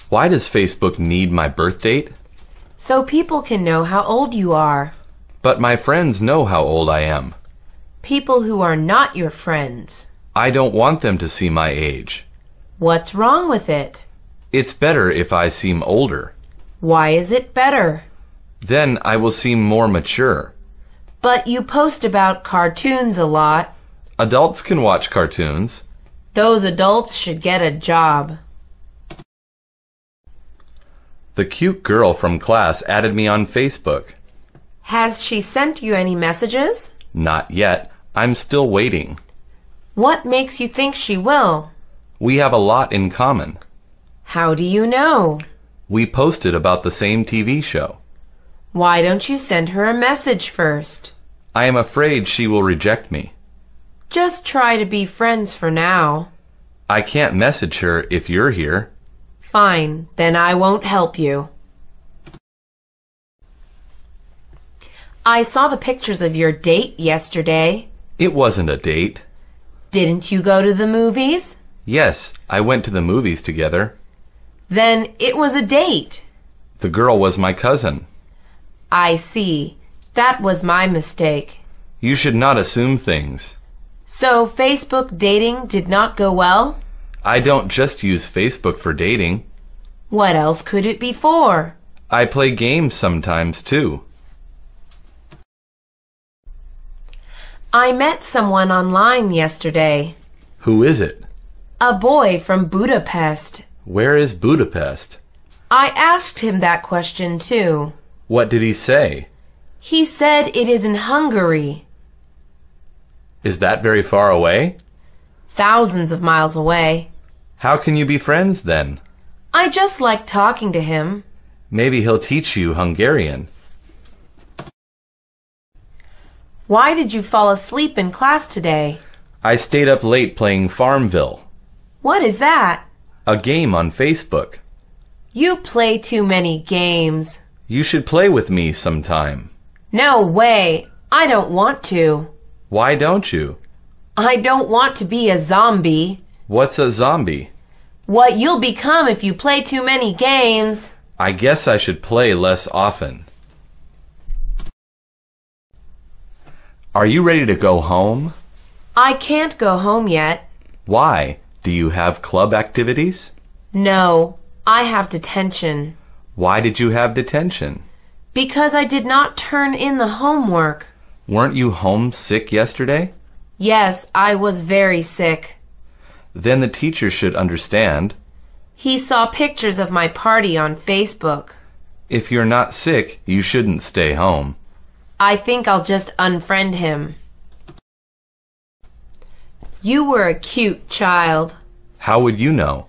Why does Facebook need my birth date? So people can know how old you are. But my friends know how old I am. People who are not your friends. I don't want them to see my age. What's wrong with it? It's better if I seem older. Why is it better? Then I will seem more mature. But you post about cartoons a lot. Adults can watch cartoons. Those adults should get a job. The cute girl from class added me on Facebook. Has she sent you any messages? Not yet. I'm still waiting. What makes you think she will? We have a lot in common. How do you know? We posted about the same TV show. Why don't you send her a message first? I am afraid she will reject me. Just try to be friends for now. I can't message her if you're here. Fine, then I won't help you. I saw the pictures of your date yesterday. It wasn't a date. Didn't you go to the movies? Yes, I went to the movies together. Then it was a date. The girl was my cousin. I see. That was my mistake. You should not assume things. So Facebook dating did not go well? I don't just use Facebook for dating. What else could it be for? I play games sometimes too. I met someone online yesterday. Who is it? A boy from Budapest. Where is Budapest? I asked him that question too. What did he say? He said it is in Hungary. Is that very far away? Thousands of miles away. How can you be friends then? I just like talking to him. Maybe he'll teach you Hungarian. Why did you fall asleep in class today? I stayed up late playing Farmville, What is that? a game on Facebook. You play too many games. You should play with me sometime. No way. I don't want to. Why don't you? I don't want to be a zombie. What's a zombie? What you'll become if you play too many games. I guess I should play less often. Are you ready to go home? I can't go home yet. Why? Do you have club activities? No, I have detention. Why did you have detention? Because I did not turn in the homework. Weren't you homesick yesterday? Yes, I was very sick. Then the teacher should understand. He saw pictures of my party on Facebook. If you're not sick, you shouldn't stay home. I think I'll just unfriend him. You were a cute child. How would you know?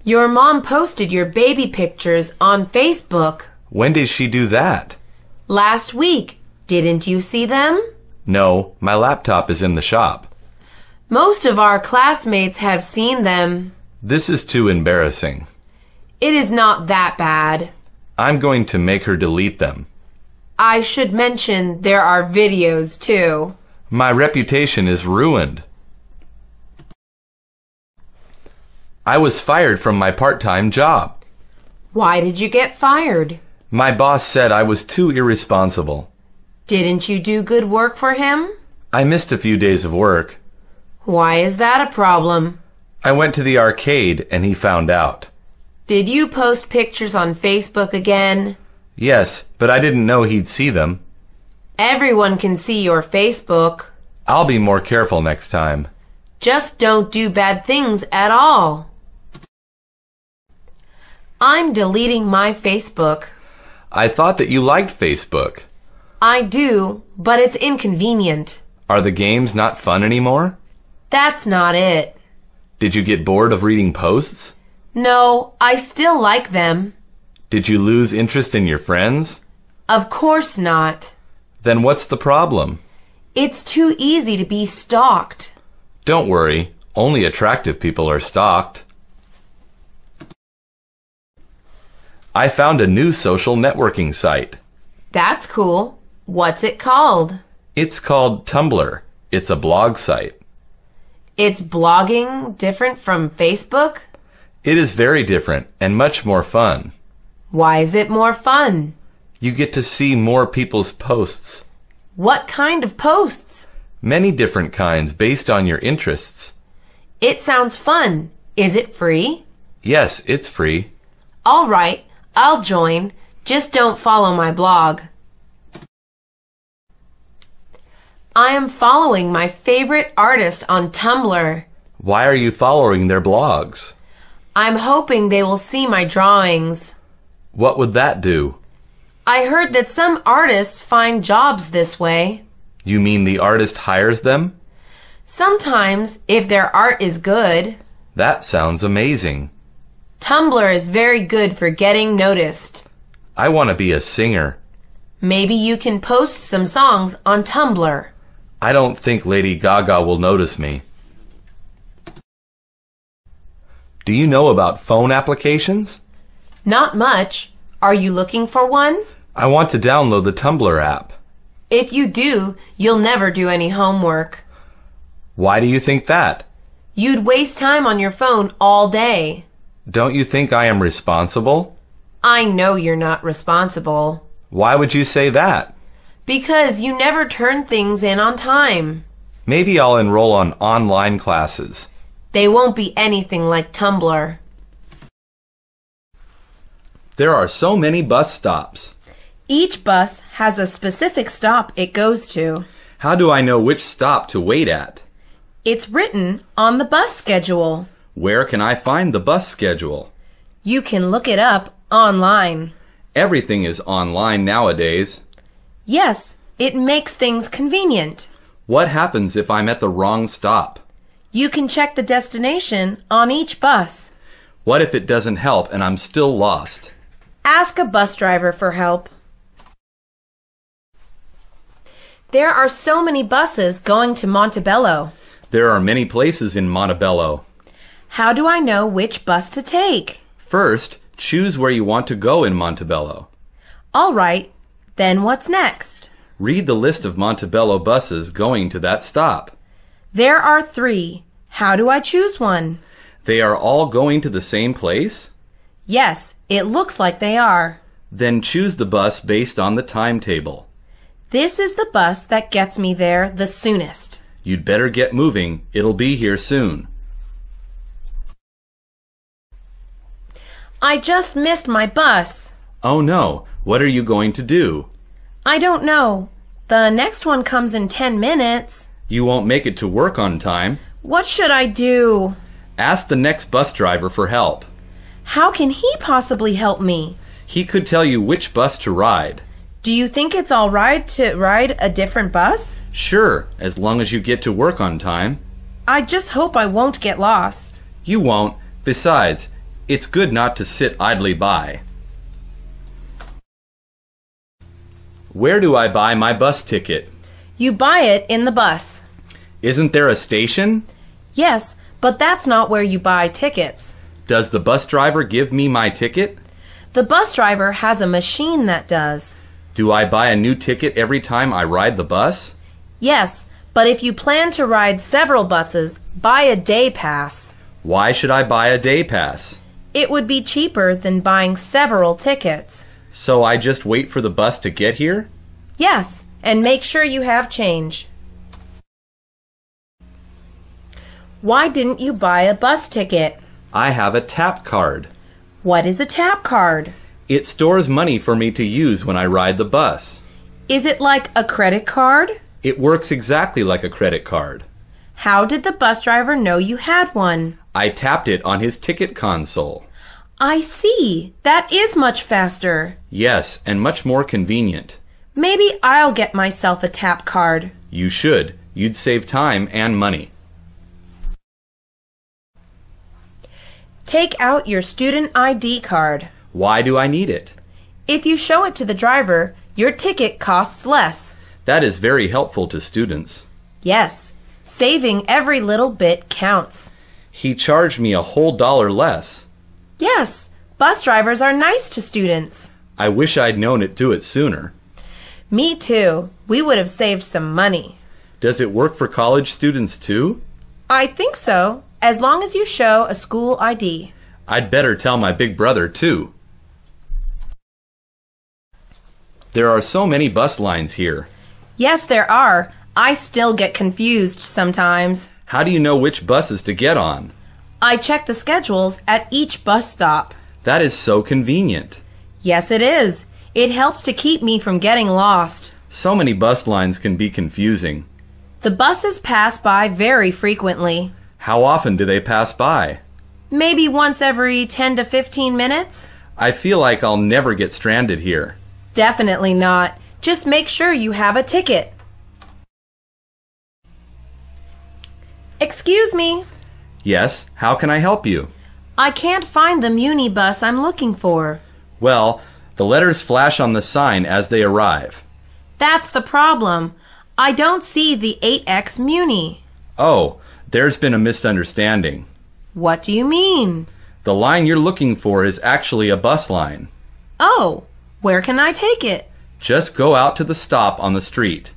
Your mom posted your baby pictures on Facebook. When did she do that? Last week. Didn't you see them? No, my laptop is in the shop. Most of our classmates have seen them. This is too embarrassing. It is not that bad. I'm going to make her delete them. I should mention there are videos too. My reputation is ruined. I was fired from my part-time job. Why did you get fired? My boss said I was too irresponsible. Didn't you do good work for him? I missed a few days of work. Why is that a problem? I went to the arcade and he found out. Did you post pictures on Facebook again? Yes, but I didn't know he'd see them. Everyone can see your Facebook. I'll be more careful next time. Just don't do bad things at all. I'm deleting my Facebook. I thought that you liked Facebook. I do, but it's inconvenient. Are the games not fun anymore? That's not it. Did you get bored of reading posts? No, I still like them. Did you lose interest in your friends? Of course not. Then what's the problem? It's too easy to be stalked. Don't worry, only attractive people are stalked. I found a new social networking site. That's cool. What's it called? It's called Tumblr. It's a blog site. It's blogging different from Facebook? It is very different and much more fun. Why is it more fun? You get to see more people's posts. What kind of posts? Many different kinds based on your interests. It sounds fun. Is it free? Yes, it's free. All right, I'll join. Just don't follow my blog. I am following my favorite artist on Tumblr. Why are you following their blogs? I'm hoping they will see my drawings. What would that do? I heard that some artists find jobs this way. You mean the artist hires them? Sometimes, if their art is good. That sounds amazing. Tumblr is very good for getting noticed. I want to be a singer. Maybe you can post some songs on Tumblr. I don't think Lady Gaga will notice me. Do you know about phone applications? Not much. Are you looking for one? I want to download the Tumblr app. If you do, you'll never do any homework. Why do you think that? You'd waste time on your phone all day. Don't you think I am responsible? I know you're not responsible. Why would you say that? Because you never turn things in on time. Maybe I'll enroll on online classes. They won't be anything like Tumblr. There are so many bus stops. Each bus has a specific stop it goes to. How do I know which stop to wait at? It's written on the bus schedule. Where can I find the bus schedule? You can look it up online. Everything is online nowadays. Yes, it makes things convenient. What happens if I'm at the wrong stop? You can check the destination on each bus. What if it doesn't help and I'm still lost? Ask a bus driver for help. There are so many buses going to Montebello. There are many places in Montebello. How do I know which bus to take? First, choose where you want to go in Montebello. All right. Then what's next? Read the list of Montebello buses going to that stop. There are 3. How do I choose one? They are all going to the same place? Yes, it looks like they are. Then choose the bus based on the timetable. This is the bus that gets me there the soonest. You'd better get moving. It'll be here soon. I just missed my bus. Oh no, what are you going to do? I don't know. The next one comes in 10 minutes. You won't make it to work on time. What should I do? Ask the next bus driver for help. How can he possibly help me? He could tell you which bus to ride. Do you think it's all right to ride a different bus? Sure, as long as you get to work on time. I just hope I won't get lost. You won't. Besides, it's good not to sit idly by. Where do I buy my bus ticket? You buy it in the bus. Isn't there a station? Yes, but that's not where you buy tickets. Does the bus driver give me my ticket? The bus driver has a machine that does. Do I buy a new ticket every time I ride the bus? Yes, but if you plan to ride several buses, buy a day pass. Why should I buy a day pass? It would be cheaper than buying several tickets. So I just wait for the bus to get here? Yes, and make sure you have change. Why didn't you buy a bus ticket? I have a tap card. What is a tap card? It stores money for me to use when I ride the bus. Is it like a credit card? It works exactly like a credit card. How did the bus driver know you had one? I tapped it on his ticket console. I see. That is much faster. Yes, and much more convenient. Maybe I'll get myself a tap card. You should. You'd save time and money. Take out your student ID card. Why do I need it? If you show it to the driver, your ticket costs less. That is very helpful to students. Yes, saving every little bit counts. He charged me a whole $1 less. Yes, bus drivers are nice to students. I wish I'd known it do it sooner. Me too. We would have saved some money. Does it work for college students too? I think so, as long as you show a school ID. I'd better tell my big brother too. There are so many bus lines here. Yes, there are. I still get confused sometimes. How do you know which buses to get on? I check the schedules at each bus stop. That is so convenient. Yes, it is. It helps to keep me from getting lost. So many bus lines can be confusing. The buses pass by very frequently. How often do they pass by? Maybe once every 10 to 15 minutes? I feel like I'll never get stranded here. Definitely not. Just make sure you have a ticket. Excuse me. Yes, how can I help you? I can't find the Muni bus I'm looking for. Well, the letters flash on the sign as they arrive. That's the problem. I don't see the 8X Muni. Oh, there's been a misunderstanding. What do you mean? The line you're looking for is actually a bus line. Oh, where can I take it? Just go out to the stop on the street.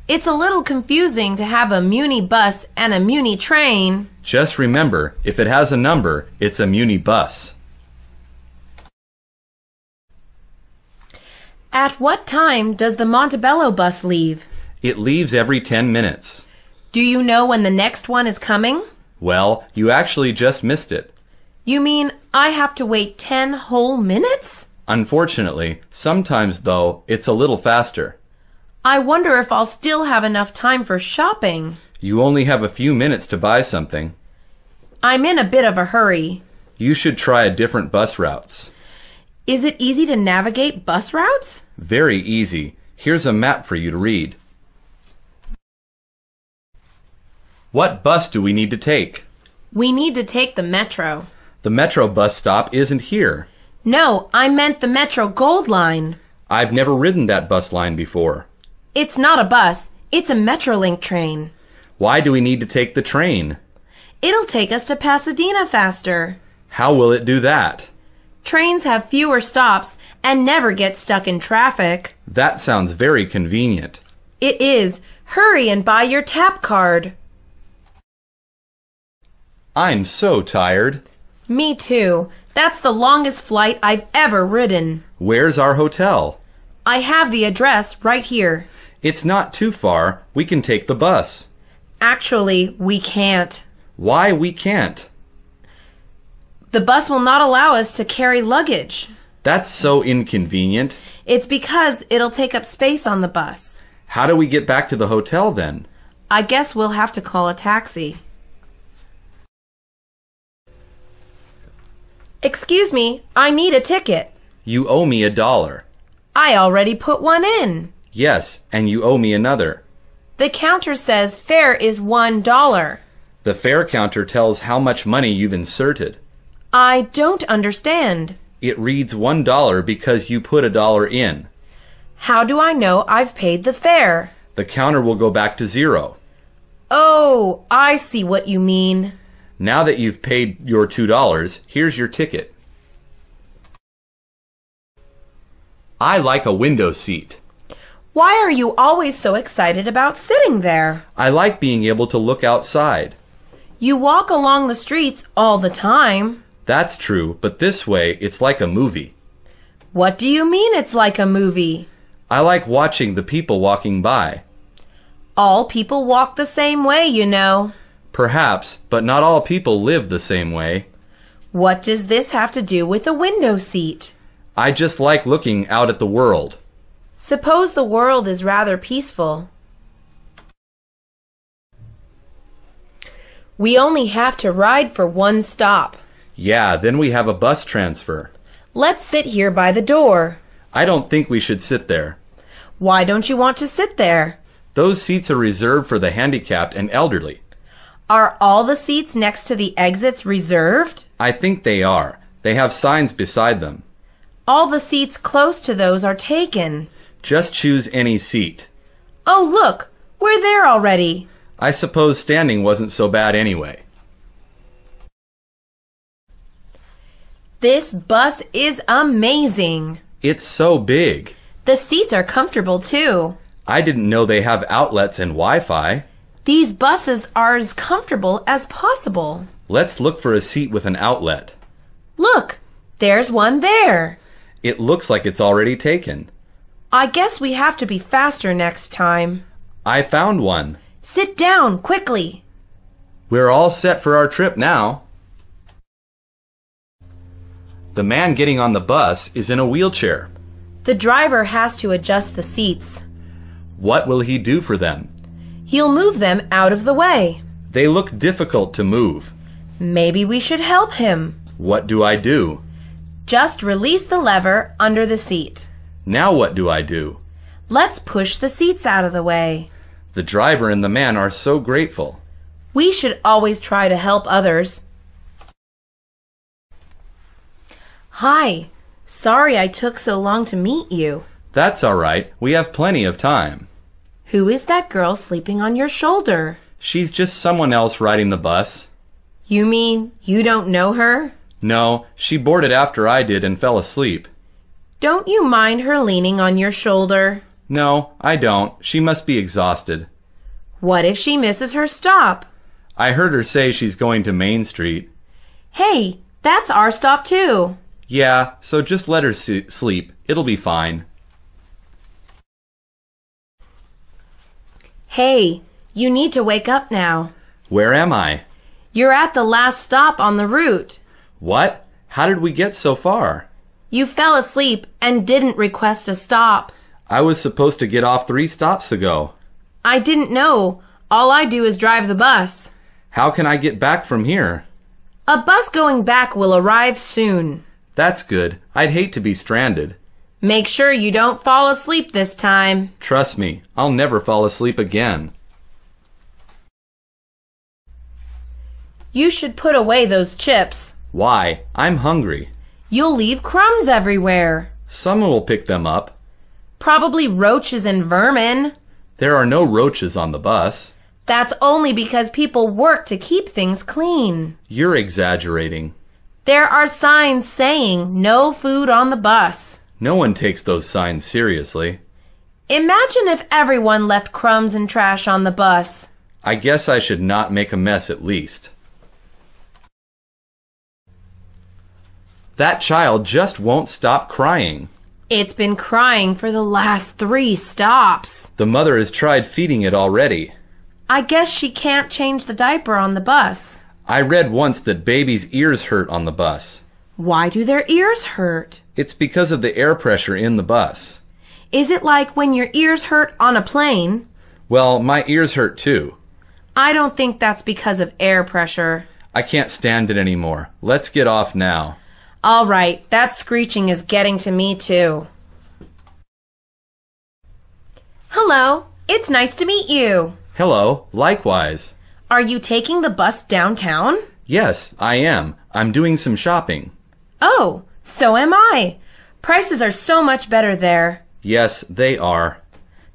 It's a little confusing to have a Muni bus and a Muni train. Just remember, if it has a number, it's a Muni bus. At what time does the Montebello bus leave? It leaves every 10 minutes. Do you know when the next one is coming? Well, you actually just missed it. You mean I have to wait 10 whole minutes? Unfortunately, sometimes, though, it's a little faster. I wonder if I'll still have enough time for shopping. You only have a few minutes to buy something. I'm in a bit of a hurry. You should try different bus routes. Is it easy to navigate bus routes? Very easy. Here's a map for you to read. What bus do we need to take? We need to take the Metro. The Metro bus stop isn't here. No, I meant the Metro Gold Line. I've never ridden that bus line before. It's not a bus. It's a Metrolink train. Why do we need to take the train? It'll take us to Pasadena faster. How will it do that? Trains have fewer stops and never get stuck in traffic. That sounds very convenient. It is. Hurry and buy your tap card. I'm so tired. Me too. That's the longest flight I've ever ridden. Where's our hotel? I have the address right here. It's not too far. We can take the bus. Actually, we can't. Why we can't? The bus will not allow us to carry luggage. That's so inconvenient. It's because it'll take up space on the bus. How do we get back to the hotel then? I guess we'll have to call a taxi. Excuse me, I need a ticket. You owe me $1. I already put one in. Yes, and you owe me another. The counter says fare is $1. The fare counter tells how much money you've inserted. I don't understand. It reads $1 because you put $1 in. How do I know I've paid the fare? The counter will go back to 0. Oh, I see what you mean. Now that you've paid your $2, here's your ticket. I like a window seat. Why are you always so excited about sitting there? I like being able to look outside. You walk along the streets all the time. That's true, but this way it's like a movie. What do you mean it's like a movie? I like watching the people walking by. All people walk the same way, you know. Perhaps, but not all people live the same way. What does this have to do with a window seat? I just like looking out at the world. Suppose the world is rather peaceful. We only have to ride for one stop. Yeah, then we have a bus transfer. Let's sit here by the door. I don't think we should sit there. Why don't you want to sit there? Those seats are reserved for the handicapped and elderly. Are all the seats next to the exits reserved? I think they are. They have signs beside them. All the seats close to those are taken. Just choose any seat. Oh, look! We're there already. I suppose standing wasn't so bad anyway. This bus is amazing. It's so big. The seats are comfortable too. I didn't know they have outlets and Wi-Fi. These buses are as comfortable as possible. Let's look for a seat with an outlet. Look, there's one there. It looks like it's already taken. I guess we have to be faster next time. I found one. Sit down, quickly. We're all set for our trip now. The man getting on the bus is in a wheelchair. The driver has to adjust the seats. What will he do for them? He'll move them out of the way. They look difficult to move. Maybe we should help him. What do I do? Just release the lever under the seat. Now what do I do? Let's push the seats out of the way. The driver and the man are so grateful. We should always try to help others. Hi. Sorry I took so long to meet you. That's all right. We have plenty of time. Who is that girl sleeping on your shoulder? She's just someone else riding the bus. You mean you don't know her? No, she boarded after I did and fell asleep. Don't you mind her leaning on your shoulder? No, I don't. She must be exhausted. What if she misses her stop? I heard her say she's going to Main Street. Hey, that's our stop too. Yeah, so just let her sleep. It'll be fine. Hey, you need to wake up now. Where am I? You're at the last stop on the route. What? How did we get so far? You fell asleep and didn't request a stop. I was supposed to get off 3 stops ago. I didn't know. All I do is drive the bus. How can I get back from here? A bus going back will arrive soon. That's good. I'd hate to be stranded. Make sure you don't fall asleep this time. Trust me, I'll never fall asleep again. You should put away those chips. Why? I'm hungry. You'll leave crumbs everywhere. Someone will pick them up. Probably roaches and vermin. There are no roaches on the bus. That's only because people work to keep things clean. You're exaggerating. There are signs saying no food on the bus. No one takes those signs seriously. Imagine if everyone left crumbs and trash on the bus. I guess I should not make a mess at least. That child just won't stop crying. It's been crying for the last 3 stops. The mother has tried feeding it already. I guess she can't change the diaper on the bus. I read once that babies' ears hurt on the bus. Why do their ears hurt? It's because of the air pressure in the bus. Is it like when your ears hurt on a plane? Well, my ears hurt too. I don't think that's because of air pressure. I can't stand it anymore. Let's get off now. All right, that screeching is getting to me too. Hello, it's nice to meet you. Hello, likewise. Are you taking the bus downtown? Yes, I am. I'm doing some shopping. Oh, so am I. Prices are so much better there. Yes, they are.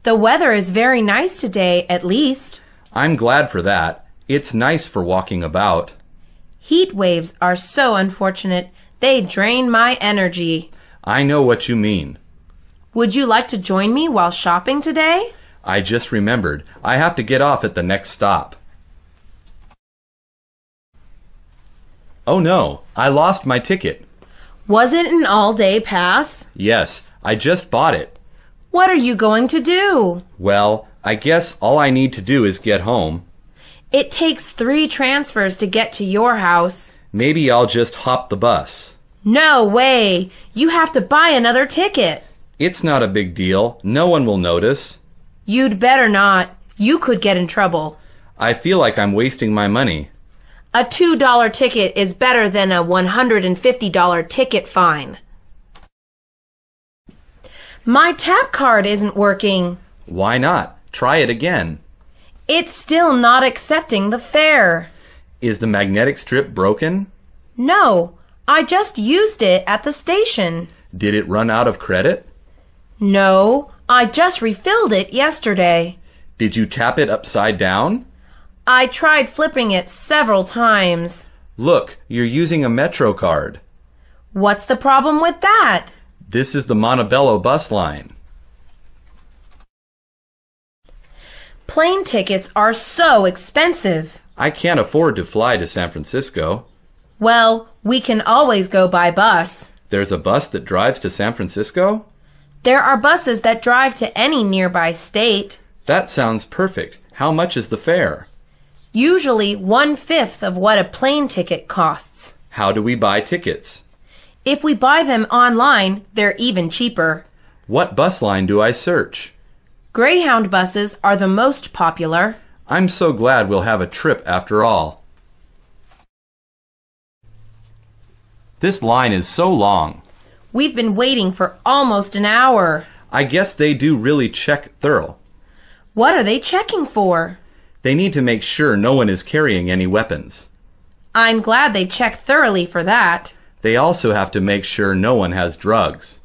The weather is very nice today, at least. I'm glad for that. It's nice for walking about. Heat waves are so unfortunate. They drain my energy. I know what you mean. Would you like to join me while shopping today? I just remembered. I have to get off at the next stop. Oh no, I lost my ticket. Was it an all-day pass? Yes, I just bought it. What are you going to do? Well, I guess all I need to do is get home. It takes 3 transfers to get to your house. Maybe I'll just hop the bus. No way! You have to buy another ticket. It's not a big deal. No one will notice. You'd better not. You could get in trouble. I feel like I'm wasting my money. A $2 ticket is better than a $150 ticket fine. My tap card isn't working. Why not? Try it again. It's still not accepting the fare. Is the magnetic strip broken? No, I just used it at the station. Did it run out of credit? No, I just refilled it yesterday. Did you tap it upside down? I tried flipping it several times. Look, you're using a Metro card. What's the problem with that? This is the Montebello bus line. Plane tickets are so expensive. I can't afford to fly to San Francisco. Well, we can always go by bus. There's a bus that drives to San Francisco? There are buses that drive to any nearby state. That sounds perfect. How much is the fare? Usually 1/5 of what a plane ticket costs. How do we buy tickets? If we buy them online, they're even cheaper. What bus line do I search? Greyhound buses are the most popular. I'm so glad we'll have a trip after all. This line is so long. We've been waiting for almost an hour. I guess they do really check thorough. What are they checking for? They need to make sure no one is carrying any weapons. I'm glad they check thoroughly for that. They also have to make sure no one has drugs.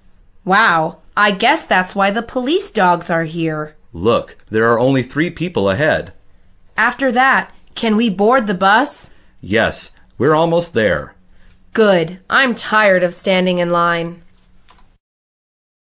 Wow, I guess that's why the police dogs are here. Look, there are only 3 people ahead. After that, can we board the bus? Yes, we're almost there. Good. I'm tired of standing in line.